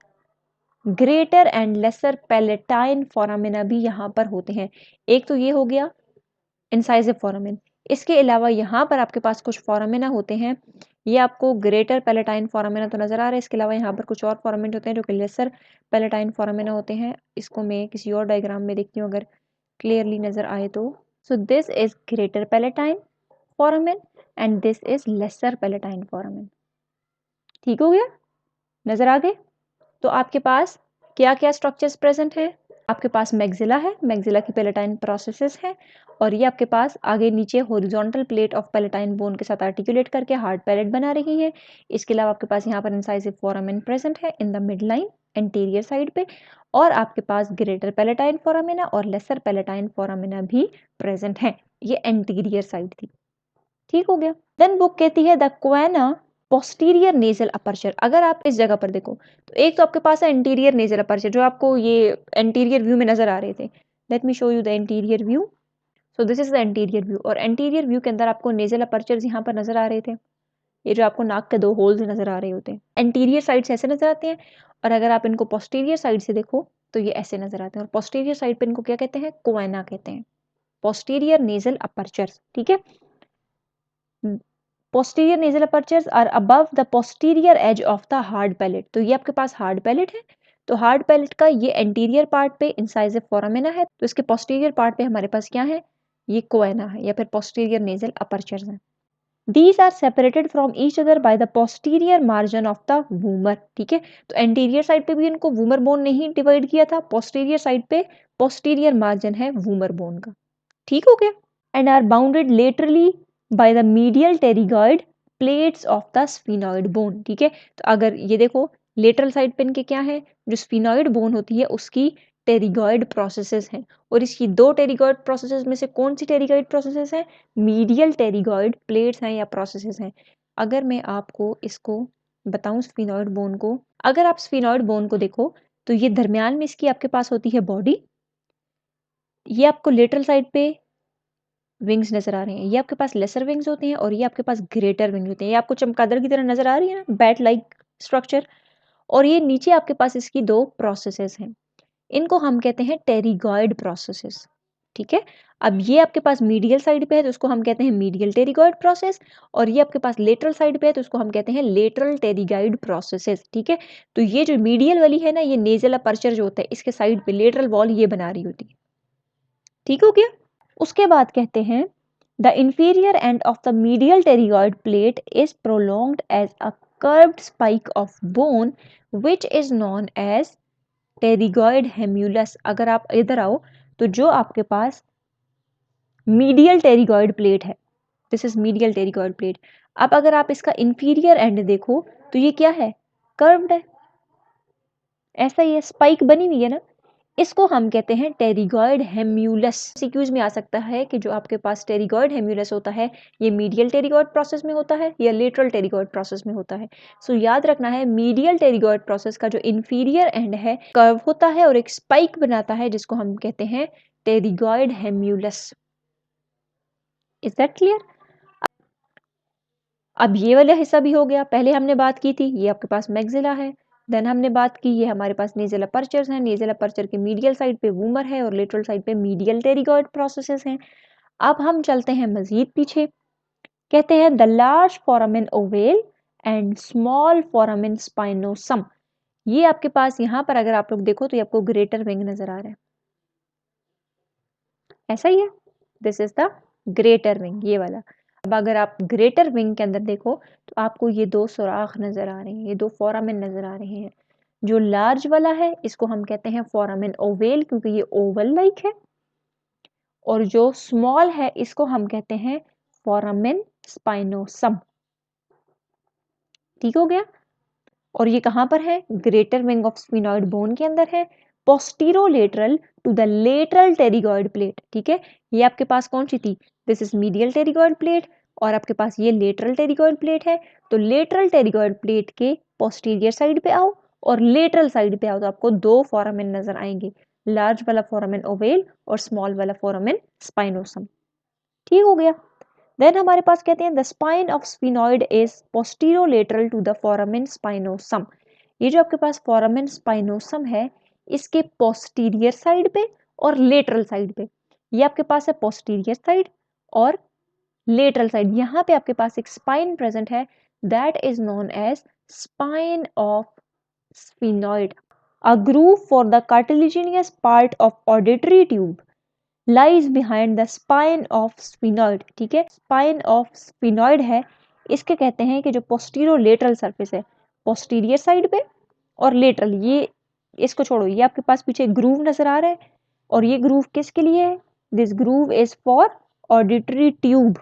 greater and lesser palatine foramina भी यहाँ पर होते हैं। एक तो ये हो गया इंसाइसिव फोरामेन, इसके अलावा यहाँ पर आपके पास कुछ फोरामिना होते हैं। ये आपको ग्रेटर पैलेटाइन फोरामिना तो नजर आ रहा है, इसके अलावा यहाँ पर कुछ और फोरामिन होते हैं जो कि लेसर पैलेटाइन फोरामिना होते हैं। इसको मैं किसी और डायग्राम में देखती हूँ अगर क्लियरली नजर आए तो। सो this is greater palatine foramen and this is lesser palatine foramen. ठीक हो गया? नजर आ गए? तो आपके पास क्या क्या स्ट्रक्चर्स प्रेजेंट है? आपके पास मैग्जिला है, मैग्जिला की पैलेटाइन प्रोसेसेस है, और ये आपके पास आगे नीचे horizontal plate of palatine bone के साथ आर्टिकुलेट करके हार्ड पैलेट बना रही है। इसके अलावा आपके पास यहाँ पर इंसाइसिव फोरामेन प्रेजेंट है in the mid line anterior side पे, और आपके पास ग्रेटर पैलेटाइन फोरामिना और लेसर पैलेटाइन फोरामिना भी प्रेजेंट है, ये एंटीरियर साइड थी। ठीक हो गया? देन बुक कहती है the Kwena posterior nasal aperture. अगर आप इस जगह पर देखो तो एक तो आपके पास है इंटीरियर नेजल अपर्चर जो आपको ये एंटीरियर व्यू में नजर आ रहे थे। Let me show you the interior view. So this is the interior view, और इंटीरियर व्यू के अंदर आपको नेजल अपर्चर्स यहाँ पर नजर आ रहे थे, ये जो आपको नाक के दो होल्स नजर आ रहे होते हैं, एंटीरियर साइड से ऐसे नजर आते हैं, और अगर आप इनको पोस्टीरियर साइड से देखो तो ये ऐसे नजर आते हैं, और पोस्टीरियर साइड पे इनको क्या कहते हैं? कोएना कहते हैं, पोस्टीरियर नेजल अपर्चर्स। ठीक है, posterior nasal apertures are above the posterior edge of the hard palate। तो ये आपके पास हार्ड पैलेट है, तो हार्ड पैलेट का ये एंटीरियर पार्ट पे इंसाइजिव फोरामिना है, तो इसके पोस्टीरियर पार्ट पे हमारे पास क्या है? ये कोएना है या फिर पोस्टीरियर नेजल अपर्चर्स हैं। These are separated from each other by the posterior margin of the vumor। ठीक है, तो एंटीरियर साइड पे भी इनको वूमर बोन ने ही डिवाइड किया था, पोस्टीरियर साइड पे पोस्टीरियर मार्जिन है वूमर बोन का। ठीक हो गया? And are bounded laterally by the medial pterygoid plates of the sphenoid bone, ठीक है। तो अगर ये देखो लेटरल साइड पे इनके क्या है, जो स्फीनॉइड बोन होती है उसकी टेरिगॉइड प्रोसेसेस हैं, और इसकी दो टेरिगॉइड प्रोसेसेस में से कौन सी टेरिगॉइड प्रोसेसेस हैं, मीडियल टेरिगॉइड प्लेट्स हैं या प्रोसेसेस हैं। अगर मैं आपको इसको बताऊं स्फीनॉइड बोन को, अगर आप स्फीनॉइड बोन को देखो तो ये दरमियान में इसकी आपके पास होती है बॉडी, ये आपको लेटरल साइड पे विंग्स नजर आ रहे हैं, ये आपके पास लेसर विंग्स होते हैं और ये आपके पास ग्रेटर विंग होते हैं। ये आपको चमगादड़ की तरह नजर आ रही है ना, बैट लाइक स्ट्रक्चर, और ये नीचे आपके पास इसकी दो प्रोसेसेस हैं, इनको हम कहते हैं टेरिगॉइड प्रोसेसेस, ठीक है। अब ये आपके पास मीडियल साइड पे है तो उसको हम कहते हैं मीडियल टेरिगॉइड प्रोसेस, और ये आपके पास लेटरल साइड पे है तो उसको हम कहते हैं लेटरल टेरिगॉइड प्रोसेसेस, ठीक है। तो ये जो मीडियल वाली है ना, ये नेजल अपर्चर जो होता है इसके साइड पे लेटरल वॉल ये बना रही होती है, ठीक हो गया। उसके बाद कहते हैं the inferior end of the medial pterygoid plate is prolonged as a curved spike of bone which is known as pterygoid hamulus. अगर आप इधर आओ तो जो आपके पास मीडियल टेरिगॉइड प्लेट है, this is medial pterygoid plate. अब अगर आप इसका इंफीरियर एंड देखो तो ये क्या है, कर्व्ड है, ऐसा ही है, स्पाइक बनी हुई है ना, इसको हम कहते हैं टेरिगॉइड हेम्यूलस। सीक्यूज में आ सकता है कि जो आपके पास टेरिगॉइड हेम्यूलस होता है ये मीडियल टेरिगॉइड प्रोसेस में होता है या लेटरल टेरिगॉइड प्रोसेस में होता है। सो याद रखना है मीडियल टेरिगॉइड प्रोसेस का जो इंफीरियर एंड है कर्व होता है और एक स्पाइक बनाता है जिसको हम कहते हैं pterygoid hamulus. Is that clear? अब ये वाला हिस्सा भी हो गया, पहले हमने बात की थी ये आपके पास मैक्सिला है, देन हमने बात की ये हमारे पास नेजल अपर्चर्स हैं, नेजल अपर्चर के मीडियल साइड पे वूमर है और लेटरल साइड पे मीडियल टेरिगॉइड प्रोसेसेस हैं। अब हम चलते हैं मजीद पीछे, कहते हैं the large foramen ovale and small foramen spinosum. ये आपके पास यहाँ पर अगर आप लोग देखो तो ये आपको ग्रेटर विंग नजर आ रहा है, ऐसा ही है, this is the greater wing ये वाला। अब अगर आप ग्रेटर विंग के अंदर देखो तो आपको ये दो सुराख नजर आ रहे हैं, ये दो फोरामेन नजर आ रहे हैं। जो लार्ज वाला है इसको हम कहते हैं फोरामेन ओवेल क्योंकि ये ओवल लाइक है, और जो स्मॉल है इसको हम कहते हैं फोरामेन स्पाइनोसम, ठीक हो गया। और ये कहां पर है, greater wing of sphenoid bone के अंदर है, posterolateral to the lateral pterygoid plate, ठीक है। ये आपके पास कौन सी थी, this is medial pterygoid plate, और आपके पास ये लेटरल टेरिगॉइड प्लेट है। तो लेटरल टेरिगॉइड प्लेट के पोस्टीरियर साइड पे आओ और लेटरल साइड पे आओ तो आपको दो फोरामेन नजर आएंगे, लार्ज वाला फोरामेन ओवेल और स्मॉल वाला फोरामेन स्पाइनोसम, ठीक हो गया। देन हमारे पास कहते हैं the spine of sphenoid is posterolateral to the foramen spinosum. ये जो आपके पास फोरामेन स्पाइनोसम है इसके पोस्टीरियर साइड पे और लेटरल साइड पे, ये आपके पास है पोस्टीरियर साइड और लेटरल साइड, यहाँ पे आपके पास एक स्पाइन प्रेजेंट है that is known as spine of sphenoid. A groove for the cartilaginous part of auditory tube lies behind the spine of sphenoid, ठीक है। स्पाइन ऑफ स्फीनॉइड है, इसके कहते हैं कि जो पोस्टीरो लेटरल सरफेस है पोस्टीरियर साइड पे और लेटरल, ये इसको छोड़ो, ये आपके पास पीछे ग्रूव नजर आ रहा है और ये ग्रूव किसके लिए है, this groove is for auditory tube,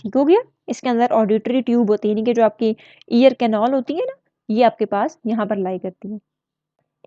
ठीक हो गया। इसके अंदर ऑडिटरी ट्यूब होती है, यानी कि जो आपकी ईयर कैनाल होती है ना, ये आपके पास यहाँ पर लाई करती है।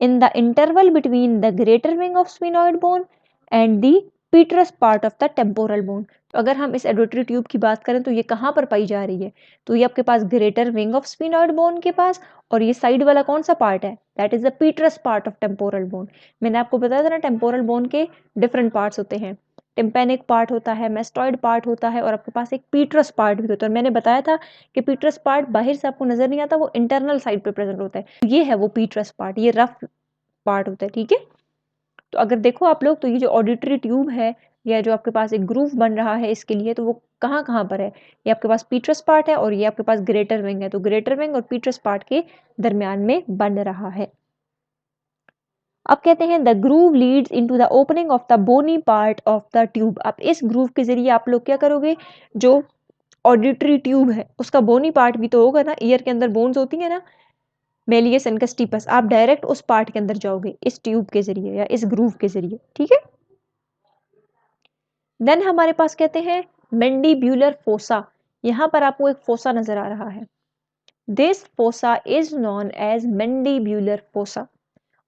In the interval between the greater wing of sphenoid bone and the petrous part of the temporal bone, तो अगर हम इस एडोटरी ट्यूब की बात करें तो ये कहाँ पर पाई जा रही है, तो ये आपके पास greater wing of sphenoid bone के पास, और ये साइड वाला कौन सा पार्ट है, that is the petrous part of temporal bone. मैंने आपको बताया था ना टेम्पोरल बोन के डिफरेंट पार्ट्स होते हैं, टिम्पेनिक पार्ट होता है, मेस्टॉइड पार्ट होता है और आपके पास एक पीट्रस पार्ट भी होता है। मैंने बताया था कि पीट्रस पार्ट बाहर से आपको नजर नहीं आता, वो इंटरनल साइड पे प्रेजेंट होता है, ये है वो पीट्रस पार्ट, ये रफ पार्ट होता है, ठीक है। तो अगर देखो आप लोग तो ये जो ऑडिटरी ट्यूब है या जो आपके पास एक ग्रूव बन रहा है इसके लिए, तो वो कहाँ कहाँ पर है, ये आपके पास पीट्रस पार्ट है और ये आपके पास ग्रेटर विंग है, तो ग्रेटर विंग और पीट्रस पार्ट के दरमियान में बन रहा है। अब कहते हैं the groove leads into the opening of the bony part of the tube. अब इस ग्रूव के जरिए आप लोग क्या करोगे, जो ऑडिटरी ट्यूब है उसका बोनी पार्ट भी तो होगा ना, ईयर के अंदर बोन्स होती है ना, मेलियस एनकस्टिपस, आप डायरेक्ट उस पार्ट के अंदर जाओगे इस ट्यूब के जरिए या इस ग्रूव के जरिए, ठीक है। देन हमारे पास कहते हैं मैंडिब्यूलर फोसा, यहाँ पर आपको एक फोसा नजर आ रहा है। This fossa is known as mandibular fossa.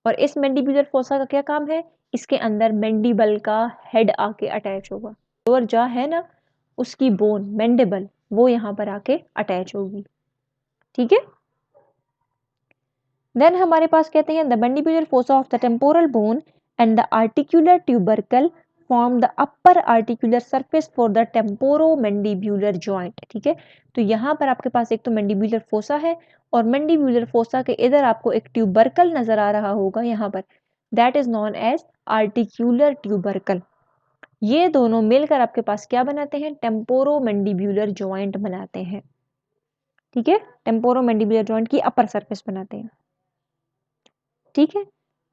और इस मैंडिब्यूलर फोसा का क्या काम है? इसके अंदर मैंडिबल का हेड आके अटैच होगा। लोअर जॉ है ना, उसकी बोन मैंडिबल वो यहाँ पर आके अटैच होगी। ठीक है। देन हमारे पास कहते हैं the mandibular fossa of the temporal bone and the articular tubercle form the upper articular surface for the temporomandibular joint. ठीक है, तो यहाँ पर आपके पास एक तो मैंडिब्यूलर फोसा है और मैंडिब्यूलर फोसा के इधर आपको एक ट्यूबरकल नजर आ रहा होगा यहाँ पर, that is known as articular tubercle. ये दोनों मिलकर आपके पास क्या बनाते हैं? टेम्पोरोमैंडिब्यूलर जॉइंट बनाते हैं। ठीक है, टेम्पोरोमैंडिब्यूलर जॉइंट की अपर सरफेस बनाते हैं। ठीक है।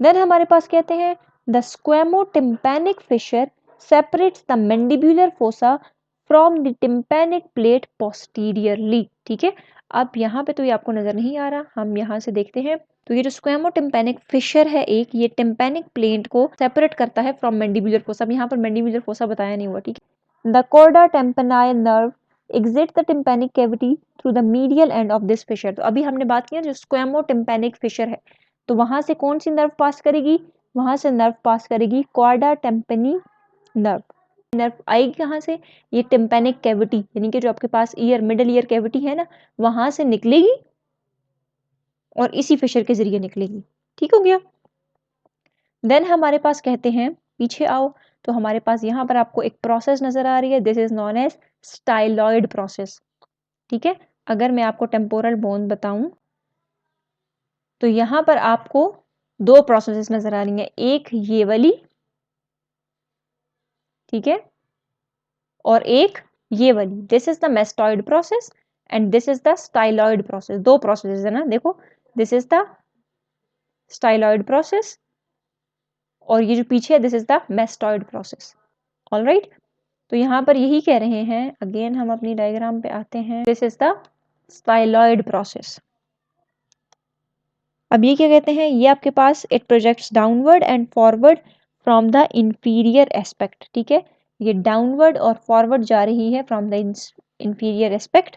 देन हमारे पास कहते हैं the squamotympanic fissure separates the mandibular fossa from the tympanic plate posteriorly. ठीक है, अब यहाँ पे तो ये आपको नजर नहीं आ रहा, हम यहाँ से देखते हैं। तो ये जो स्क्वेमोटिम्पैनिक फिशर है एक, ये टिम्पैनिक प्लेट को सेपरेट करता है फ्रॉम मैंडिब्यूलर फोसा। अब यहाँ पर मैंडिब्यूलर फोसा बताया नहीं हुआ। ठीक है, the chorda tympani nerve exit the tympanic cavity through the medial end of this fissure। तो अभी हमने बात की ना, जो स्क्वेमोटिम्पैनिक फिशर है, तो वहां से कौन सी नर्व पास करेगी? वहां से नर्व पास करेगी कॉर्डा टेम्पेनी नर्व। नर्व आएगी कहां से? ये टिम्पैनिक कैविटी, यानी कि जो आपके पास ईयर, मिडिल ईयर कैविटी है ना, वहां से निकलेगी और इसी फिशर के जरिए निकलेगी। ठीक हो गया। देन हमारे पास कहते हैं, पीछे आओ, तो हमारे पास यहाँ पर आपको एक प्रोसेस नजर आ रही है, this is known as styloid process. ठीक है, अगर मैं आपको टेम्पोरल बोन बताऊं तो यहां पर आपको दो प्रोसेसेस नजर आ रही हैं, एक ये वाली, ठीक है, और एक ये वाली। This is the mastoid process and this is the styloid process. दो प्रोसेस है ना, देखो, this is the styloid process और ये जो पीछे है this is the mastoid process. Alright, तो यहां पर यही कह रहे हैं, अगेन हम अपनी डायग्राम पे आते हैं, this is the styloid process. अब ये क्या कहते हैं? ये आपके पास it projects downward and forward from the inferior aspect. ठीक है, ये डाउनवर्ड और फॉरवर्ड जा रही है from the inferior aspect.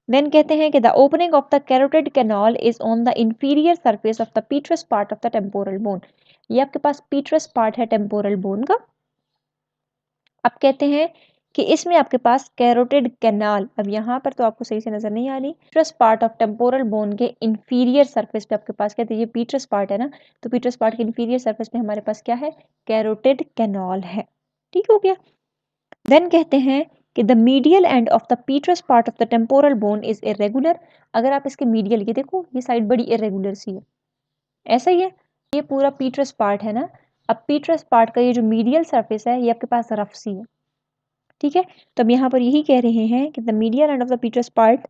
Then कहते हैं कि the opening of the carotid canal is on the inferior surface of the petrous part of the temporal bone. ये आपके पास पीट्रस पार्ट है टेम्पोरल बोन का। अब कहते हैं कि इसमें आपके पास कैरोटिड कैनाल, अब यहाँ पर तो आपको सही से नजर नहीं आ रही, पीट्रस पार्ट ऑफ टेम्पोरल बोन के इंफीरियर सरफेस पे आपके पास, कहते हैं ये पीट्रस पार्ट है ना, तो पीट्रस पार्ट के इंफीरियर सरफेस पे हमारे पास क्या है? कैरोटिड कैनाल है। ठीक हो गया। देन कहते हैं कि the medial end of the petrous part of the temporal bone is irregular. अगर आप इसके मीडियल, ये देखो, ये साइड बड़ी इरेगुलर सी है, ऐसा ही है, ये पूरा पीट्रस पार्ट है ना। अब पीट्रस पार्ट का ये जो मीडियल सरफेस है, ये आपके पास रफ सी है। ठीक है, तो अब यहाँ पर यही कह रहे हैं कि the medial end of the petrous part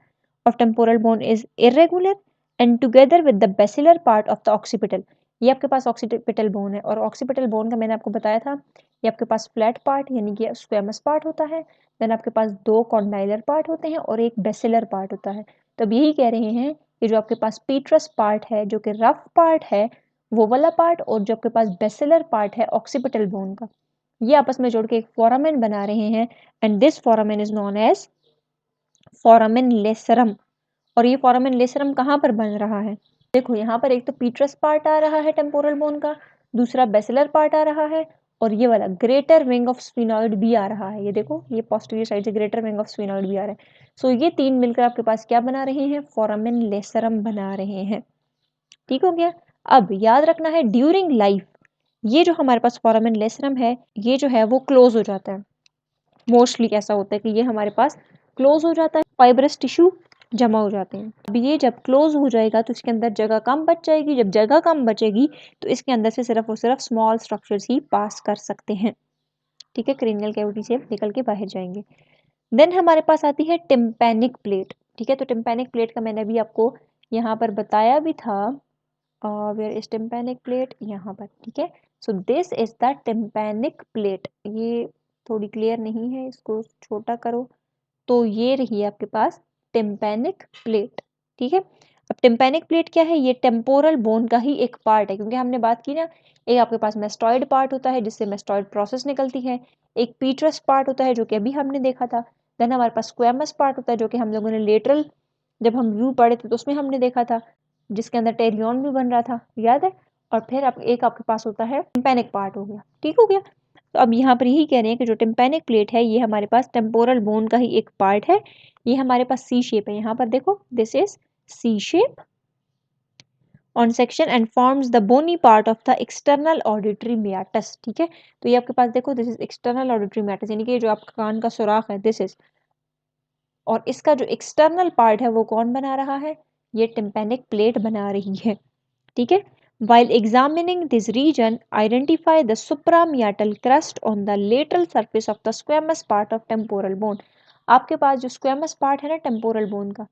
of temporal bone is irregular and together with the basilar part of the occipital. ये आपके पास ऑक्सीपिटल बोन है और ऑक्सीपिटल बोन का मैंने आपको बताया था, ये आपके पास फ्लैट पार्ट यानी कि स्क्वेमस पार्ट होता है, देन आपके पास दो कॉन्डाइलर पार्ट होते हैं और एक बेसिलर पार्ट होता है। तो अब यही कह रहे हैं कि जो आपके पास पीट्रस पार्ट है, जो कि रफ पार्ट है, वो वाला पार्ट, और जो आपके पास बेसिलर पार्ट है ऑक्सीपिटल बोन का, ये आपस में जोड़ के एक फोरामेन बना रहे हैं and this foramen is known as foramen lacerum. और ये फोरामेन लेसरम कहाँ पर बन रहा है? देखो, यहाँ पर एक तो पीट्रस पार्ट आ रहा है टेम्पोरल बोन का, दूसरा बेसिलर पार्ट आ रहा है, और ये वाला ग्रेटर विंग ऑफ स्फीनॉइड भी आ रहा है। ये देखो, ये पोस्टीरियर साइड से ग्रेटर विंग ऑफ स्फीनॉइड भी आ रहा है। सो ये तीन मिलकर आपके पास क्या बना रहे हैं? फोरामेन लेसरम बना रहे हैं। ठीक हो गया। अब याद रखना है, ड्यूरिंग लाइफ ये जो हमारे पास फोरामेन लेसरम है, ये जो है वो क्लोज हो जाता है। मोस्टली ऐसा होता है कि ये हमारे पास क्लोज हो जाता है, फाइब्रस टिश्यू जमा हो जाते हैं। अब ये जब क्लोज हो जाएगा तो इसके अंदर जगह कम बच जाएगी, जब जगह कम बचेगी तो इसके अंदर से सिर्फ और सिर्फ स्मॉल स्ट्रक्चर्स ही पास कर सकते हैं। ठीक है, क्रेनियल कैविटी से निकल के बाहर जाएंगे। देन हमारे पास आती है टिम्पैनिक प्लेट। ठीक है, तो टिम्पैनिक प्लेट का मैंने अभी आपको यहाँ पर बताया भी था, वेयर इज टिम्पैनिक प्लेट, यहाँ पर। ठीक है, so this is the tympanic plate. ये थोड़ी क्लियर नहीं है, इसको छोटा करो, तो ये रही आपके पास टिम्पैनिक प्लेट। ठीक है, अब टिम्पैनिक प्लेट क्या है? ये टेम्पोरल बोन का ही एक पार्ट है, क्योंकि हमने बात की ना, एक आपके पास मेस्टॉइड पार्ट होता है जिससे मेस्टॉइड प्रोसेस निकलती है, एक पीट्रस पार्ट होता है जो कि अभी हमने देखा था, देन हमारे पास स्क्वेमस पार्ट होता है जो कि हम लोगों ने लेटरल जब हम व्यू पढ़े थे तो उसमें हमने देखा था, जिसके अंदर टेरियन भी बन रहा था, याद है। और फिर एक आपके पास होता है टिम्पैनिक पार्ट हो गया, ठीक हो गया। तो अब यहाँ पर यही कह रहे हैं कि जो टिम्पैनिक प्लेट है ये हमारे पास टेम्पोरल बोन का ही एक पार्ट है। ये हमारे पास सी शेप है, यहाँ पर देखो this is C shape on section and forms the bony part of the external auditory meatus, ठीक है। तो ये आपके पास देखो this is external auditory meatus, यानी कि जो आपका कान का सुराख है दिस इज, और इसका जो एक्सटर्नल पार्ट है वो कौन बना रहा है, ये टिम्पैनिक प्लेट बना रही है, ठीक है। While examining this region, identify the suprameatal crust on the lateral surface of the squamous part of temporal bone. आपके पास जो squamous part है ना temporal bone का,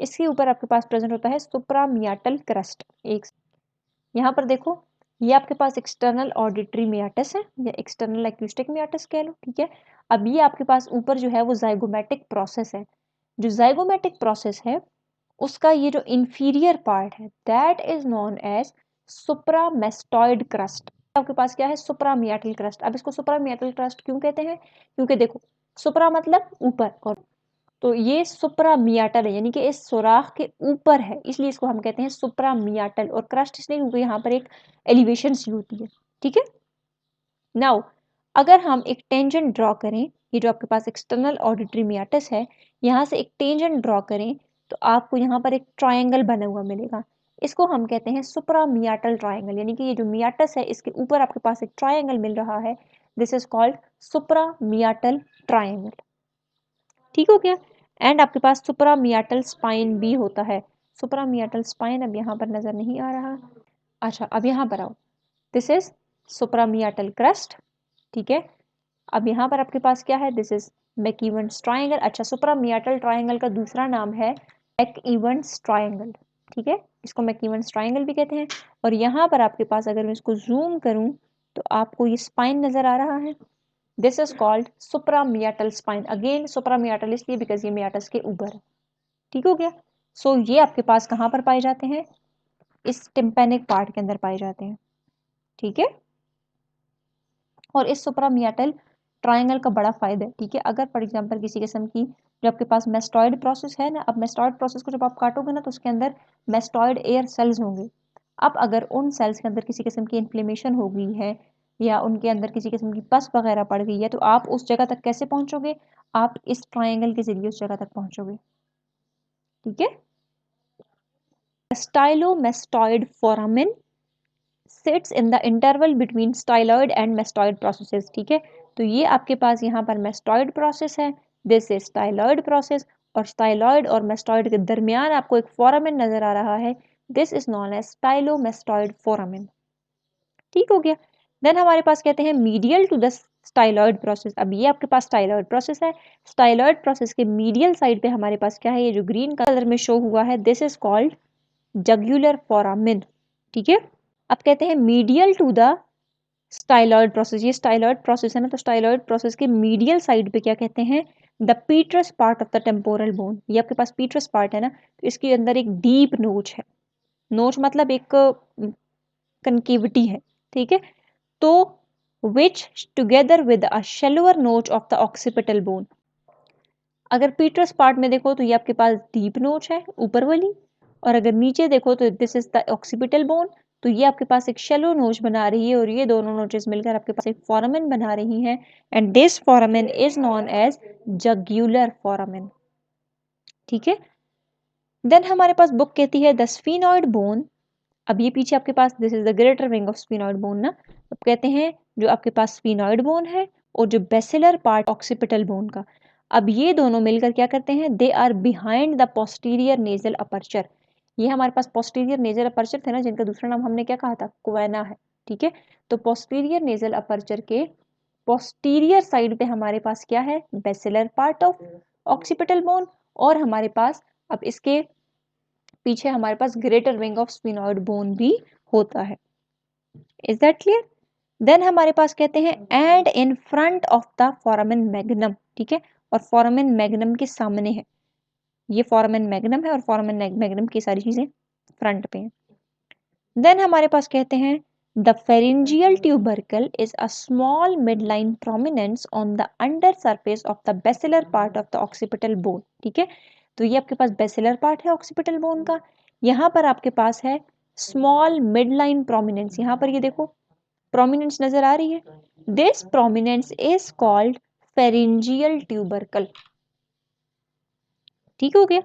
इसके ऊपर आपके पास प्रेजेंट होता है suprameatal crust। एक यहाँ पर देखो, ये आपके पास एक्सटर्नल ऑडिटरी मियाटस है या एक्सटर्नल एक्यूस्टिक मियाटस कह लो, ठीक है। अब ये आपके पास ऊपर जो है वो जाइगोमेटिक प्रोसेस है। जो जाइगोमेटिक प्रोसेस है उसका ये जो इंफीरियर पार्ट है that is known as supramastoid crest. आपके पास क्या है, सुप्रामियाटल क्रस्ट। अब इसको सुप्रामियाटल क्रस्ट क्यों कहते हैं, क्योंकि देखो सुप्रा मतलब ऊपर, और तो ये सुप्रामियाटल है यानी कि इस सुराख के ऊपर है, इसलिए इसको हम कहते हैं सुप्रामियाटल। और क्रस्ट इसलिए क्योंकि यहाँ पर एक एलिवेशन सी होती है, ठीक है। नाउ अगर हम एक टेंजेंट ड्रॉ करें, ये जो आपके पास एक्सटर्नल ऑडिटरी मियाटस है, यहाँ से एक टेंजेंट ड्रॉ करें तो आपको यहाँ पर एक ट्रायंगल बना हुआ मिलेगा। इसको हम कहते हैं सुप्रामियाटल ट्रायंगल, यानी कि ये जो मियाटस है इसके ऊपर आपके पास एक ट्रायंगल मिल रहा है, दिस इज कॉल्ड सुप्रामियाटल ट्रायंगल, ठीक हो गया। एंड आपके पास सुप्रामियाटल स्पाइन भी होता है। सुप्रामियाटल स्पाइन अब यहाँ पर नजर नहीं आ रहा, अच्छा अब यहाँ पर आओ, दिस इज सुप्रामियाटल क्रस्ट, ठीक है। अब यहाँ पर आपके पास क्या है, दिस इज मैकइवन्स ट्रायंगल। अच्छा सुप्रामियाटल ट्रायंगल का दूसरा नाम है मैकइवन्स ट्रायंगल, ठीक है, इसको मैकइवन्स ट्रायंगल भी कहते हैं। और यहाँ पर आपके पास अगर मैं इसको जूम करूँ तो आपको ये स्पाइन नजर आ रहा है, this is called suprameatal spine. Again suprameatal इसलिए बिकॉज ये मियाटस के ऊपर है, ठीक हो गया। सो ये आपके पास कहाँ पर पाए जाते हैं, इस टिम्पैनिक पार्ट के अंदर पाए जाते हैं, ठीक है। और इस सुप्रामियाटल ट्रायंगल का बड़ा फायदा है, ठीक है। अगर फॉर एग्जांपल किसी किस्म की जो आपके पास मेस्टॉइड प्रोसेस है ना, अब मेस्टॉइड प्रोसेस को जब आप काटोगे ना तो उसके अंदर मेस्टॉइड एयर सेल्स होंगे। अब अगर उन सेल्स के अंदर किसी किस्म की इन्फ्लेमेशन हो गई है या उनके अंदर किसी किस्म की पस वगैरह पड़ गई है तो आप उस जगह तक कैसे पहुंचोगे, आप इस ट्रायंगल के जरिए उस जगह तक पहुंचोगे, ठीक है। Stylomastoid foramen sits in the interval between styloid and mastoid processes, ठीक है। तो ये आपके पास यहाँ पर मेस्टॉइड प्रोसेस है, दिस इज स्टाइलॉइड प्रोसेस, और स्टाइलॉइड और मेस्टॉइड के दरमियान आपको एक फोरामेन नजर आ रहा है, this is known as stylomastoid foramen, ठीक हो गया। देन हमारे पास कहते हैं medial to the styloid process. अब ये आपके पास स्टाइलॉइड प्रोसेस है, स्टाइलॉइड प्रोसेस के मीडियल साइड पे हमारे पास क्या है, ये जो ग्रीन कलर में शो हुआ है this is called jugular foramen, ठीक है। अब कहते हैं medial to the styloid process, ये स्टाइलॉइड प्रोसेस है ना, तो स्टाइलॉइड प्रोसेस के मीडियल साइड पे क्या कहते हैं, the petrous part of the temporal bone. ये आपके पास पीट्रस पार्ट है ना, तो इसके अंदर एक डीप नोच है, नोच मतलब एक कनकेविटी है, ठीक है। तो विच टुगेदर विद अ शेलोअर नोच ऑफ द ऑक्सीपिटल बोन। अगर पीट्रस पार्ट में देखो तो ये आपके पास डीप नोच है ऊपर वाली, और अगर नीचे देखो तो this is the occipital bone, तो ये आपके पास एक शेलो नोच बना रही है और ये दोनों नोचेस मिलकर आपके पास एक फोरामेन बना रही हैं, and this foramen is known as jugular foramen, ठीक है। देन हमारे पास बुक कहती है द स्फीनॉइड बोन। अब ये पीछे आपके पास this is the greater wing of sphenoid bone ना, अब कहते हैं जो आपके पास स्फीनॉइड बोन है और जो बेसिलर पार्ट ऑक्सीपिटल बोन का, अब ये दोनों मिलकर क्या करते हैं, they are behind the posterior nasal aperture. ये हमारे पास पोस्टीरियर नेजल अपर्चर थे ना, जिनका दूसरा नाम हमने क्या कहा था, क्वेना है, ठीक है। तो पोस्टीरियर नेजल अपर्चर के पोस्टीरियर साइड पे हमारे पास क्या है, basilar part of occipital bone, और हमारे पास अब इसके पीछे हमारे पास greater wing of sphenoid bone भी होता है, इज दैट क्लियर। देन हमारे पास कहते हैं and in front of the foramen magnum, ठीक है, और फोरामेन मैग्नम के सामने है, ये फोरामेन मैग्नम है और फोरामेन मैग्नम की सारी चीजें फ्रंट पे हैं। देन हमारे पास कहते हैं The pharyngeal tubercle is a small midline prominence on the under surface of the basilar part of the occipital bone. ठीक है, तो ये आपके पास बेसिलर पार्ट है ऑक्सीपिटल बोन का। यहाँ पर आपके पास है स्मॉल मिडलाइन प्रोमिनेंस, यहाँ पर ये देखो प्रोमिनेंस नजर आ रही है। This prominence is called pharyngeal tubercle. ठीक हो गया।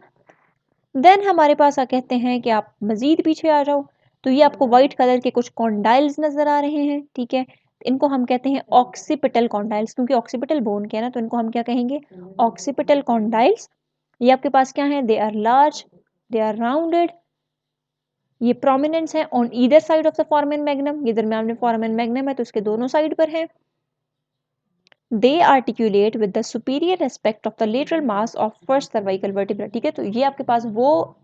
देन हमारे पास कहते हैं कि आप मजीद पीछे आ जाओ तो ये आपको व्हाइट कलर के कुछ कॉन्डाइल्स नजर आ रहे हैं। ठीक है, इनको हम कहते हैं ऑक्सीपिटल कॉन्डाइल्स, क्योंकि ऑक्सीपिटल बोन क्या है ना, तो इनको हम क्या कहेंगे, ऑक्सीपिटल कॉन्डाइल्स। ये आपके पास क्या है, they are large, they are rounded, ये प्रोमिनेंस है on either side of the foramen magnum, ये दरमियान में फोरामेन मैग्नम है तो इसके दोनों साइड पर है। They articulate with the superior aspect of the lateral mass of first cervical vertebra. ठीक है, तो ये आपके पास वो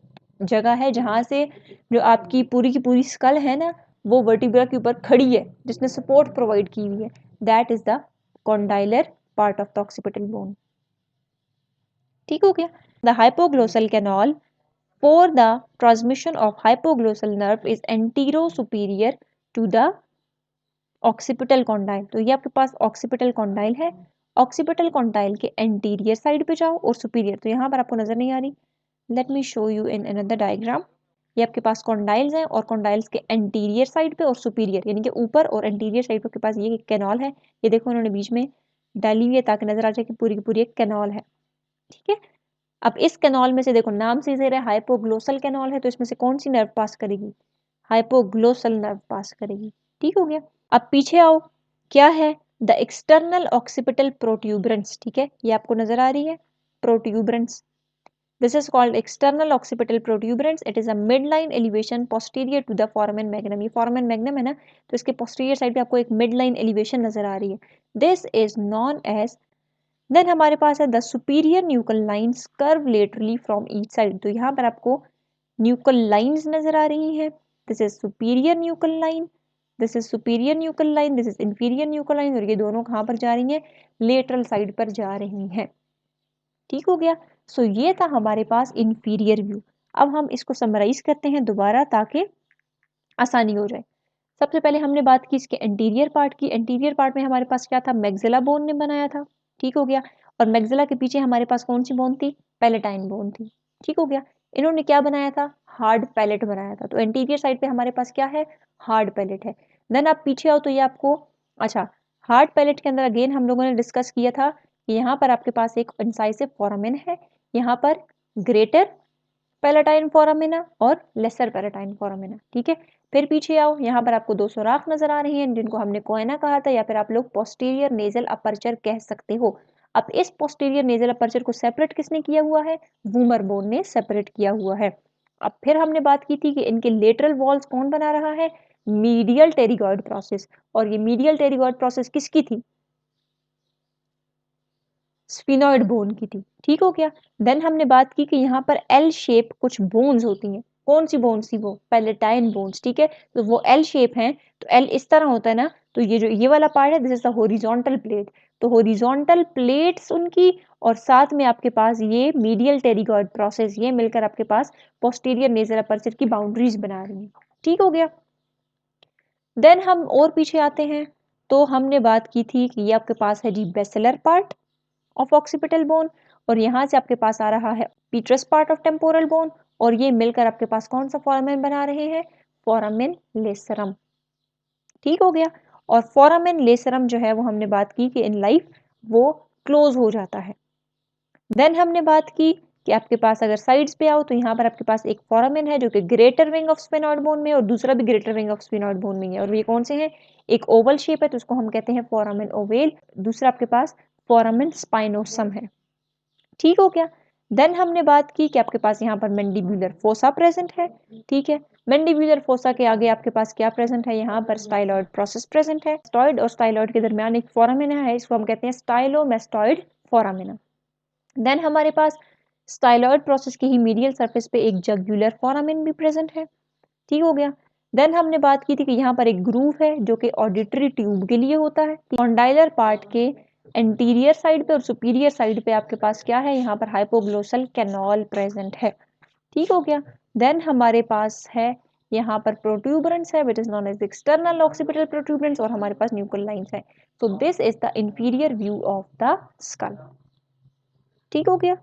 जगह है जहां से जो आपकी पूरी की पूरी स्कल है ना, वो वर्टिब्रा के ऊपर खड़ी है, जिसने सपोर्ट प्रोवाइड की हुई है, that is the condylar part of the occipital bone. ठीक हो गया। The hypoglossal canal for the transmission of hypoglossal nerve is antero superior to the occipital condyle। तो ये आपके पास occipital condyle है, occipital condyle के anterior साइड पे जाओ और superior, तो यहाँ पर आपको नजर नहीं आ रही, let me show you in another diagram। ये आपके पास कॉन्डाइल्स हैं और कॉन्डाइल्स के एंटीरियर साइड पे और सुपीरियर यानी कि ऊपर और एंटीरियर साइड पे आपके पास ये कैनॉल है। ये देखो उन्होंने बीच में डाली हुई है ताकि नजर आ जाए कि पूरी की पूरी एक कैनॉल है। ठीक है, अब इस कैनॉल में से देखो नाम से ही हाइपोग्लोसल कैनॉल है, तो इसमें से कौन सी नर्व पास करेगी, हाइपोग्लोसल नर्व पास करेगी। ठीक हो गया। अब पीछे आओ, क्या है, द एक्सटर्नल ऑक्सीपिटल प्रोट्यूबरेंस। ठीक है, ये आपको नजर आ रही है protuberance, this is called external occipital protuberance. It is a mid line elevation posterior to the foramen magnum. ये फोरामेन मैग्नम है ना, तो इसके पोस्टीरियर साइड पे आपको एक मिड लाइन एलिवेशन नजर आ रही है, दिस इज नॉन एज। देन हमारे पास है the superior nuchal lines curve laterally from each side. तो यहाँ पर आपको न्यूकल लाइंस नजर आ रही हैं, this is superior nuchal line, this is superior nuchal line, this is inferior nuchal line, और ये दोनों कहाँ पर जा रही हैं, लेटरल साइड पर जा रही हैं। ठीक हो गया। सो ये था हमारे पास इंफीरियर व्यू। अब हम इसको समराइज करते हैं दोबारा ताकि आसानी हो जाए। सबसे पहले हमने बात की इसके एंटीरियर पार्ट की। एंटीरियर पार्ट में हमारे पास क्या था, मैग्जिला बोन ने बनाया था। ठीक हो गया। और मैग्जिला के पीछे हमारे पास कौन सी बोन थी, पैलेटाइन बोन थी। ठीक हो गया। इन्होंने क्या बनाया था, हार्ड पैलेट बनाया था। तो एंटीरियर साइड पे हमारे पास क्या है, हार्ड पैलेट है। देन आप पीछे आओ तो ये आपको, अच्छा, हार्ड पैलेट के अंदर अगेन हम लोगों ने डिस्कस किया था कि यहाँ पर आपके पास एक इंसाइसिव फोरामेन है, यहाँ पर ग्रेटर पैलेटाइन फोरामिना और लेसर पैलेटाइन फोरामिना। ठीक है, फिर पीछे आओ, यहाँ पर आपको दो सुराख नजर आ रही हैं जिनको हमने कोएना कहा था, या फिर आप लोग पोस्टीरियर नेजल अपर्चर कह सकते हो। अब इस पोस्टीरियर नेजल अपर्चर को सेपरेट किसने किया हुआ है, वूमर बोन ने सेपरेट किया हुआ है। अब फिर हमने बात की थी कि इनके लेटरल वॉल्स कौन बना रहा है, मीडियल टेरिगॉइड प्रोसेस, और ये मीडियल टेरिगॉइड प्रोसेस किसकी थी, स्फिनॉइड बोन की थी। ठीक हो गया। देन हमने बात की कि यहाँ पर एल शेप कुछ बोन्स होती हैं, कौन सी बोन्स थी, वो पैलेटाइन बोन्स। ठीक है, तो वो एल शेप हैं, तो एल इस तरह होता है ना, तो ये जो ये वाला पार्ट है this is the horizontal plate, तो हॉरिजॉन्टल प्लेट्स उनकी, और साथ में आपके पास ये मीडियल टेरिगॉइड प्रोसेस, ये मिलकर आपके पास पोस्टीरियर नेजल अपर्चर की बाउंड्रीज बना रही हैं। ठीक हो गया। देन हम और पीछे आते हैं, तो हमने बात की थी कि ये आपके पास है जी basilar part of occipital bone, और यहाँ से आपके पास आ रहा है petrous part of temporal bone, और ये मिलकर आपके पास कौन सा फोरामेन बना रहे हैं, फोरामेन लेसरम। ठीक हो गया। और फोरामेन लेसरम जो है वो हमने बात की कि इन लाइफ वो क्लोज हो जाता है। देन हमने बात की कि आपके पास अगर साइड्स पे आओ तो यहाँ पर आपके पास एक फोरामेन है जो कि greater wing of sphenoid bone में, और दूसरा भी greater wing of sphenoid bone में है, और ये कौन से हैं, एक ओवल शेप है तो उसको हम कहते हैं फोरामेन ओवेल, दूसरा आपके पास फोरामेन स्पाइनोसम है। ठीक हो गया। देन हमने बात की कि आपके पास यहाँ पर मैंडिब्यूलर फोसा प्रेजेंट है। ठीक है, मैंडिब्यूलर फोसा के आगे आपके पास क्या प्रेजेंट है, यहाँ पर स्टाइलॉइड प्रोसेस प्रेजेंट है। स्टॉइड और स्टाइलॉइड के दरमियान एक फोरामिना है, इसको हम कहते हैं स्टाइलोमेस्टॉइड फोरामिना। देन हमारे पास स्टाइलॉइड प्रोसेस की ही मीडियल सरफेस पे एक जगुलर फोरामिन भी प्रेजेंट है। ठीक हो गया। देन हमने बात की थी कि यहाँ पर एक ग्रूव है जो कि ऑडिटरी ट्यूब के लिए होता है। कॉन्डाइलर पार्ट के एंटीरियर साइड पे और सुपीरियर साइड पे आपके पास क्या है, यहाँ पर हाइपोग्लोसल कैनॉल प्रेजेंट है। ठीक हो गया। देन हमारे पास है यहाँ पर प्रोट्यूबरेंस है which is known as external occipital protuberance और हमारे पास न्यूकल लाइंस है। So this is the inferior view of the skull. ठीक हो गया।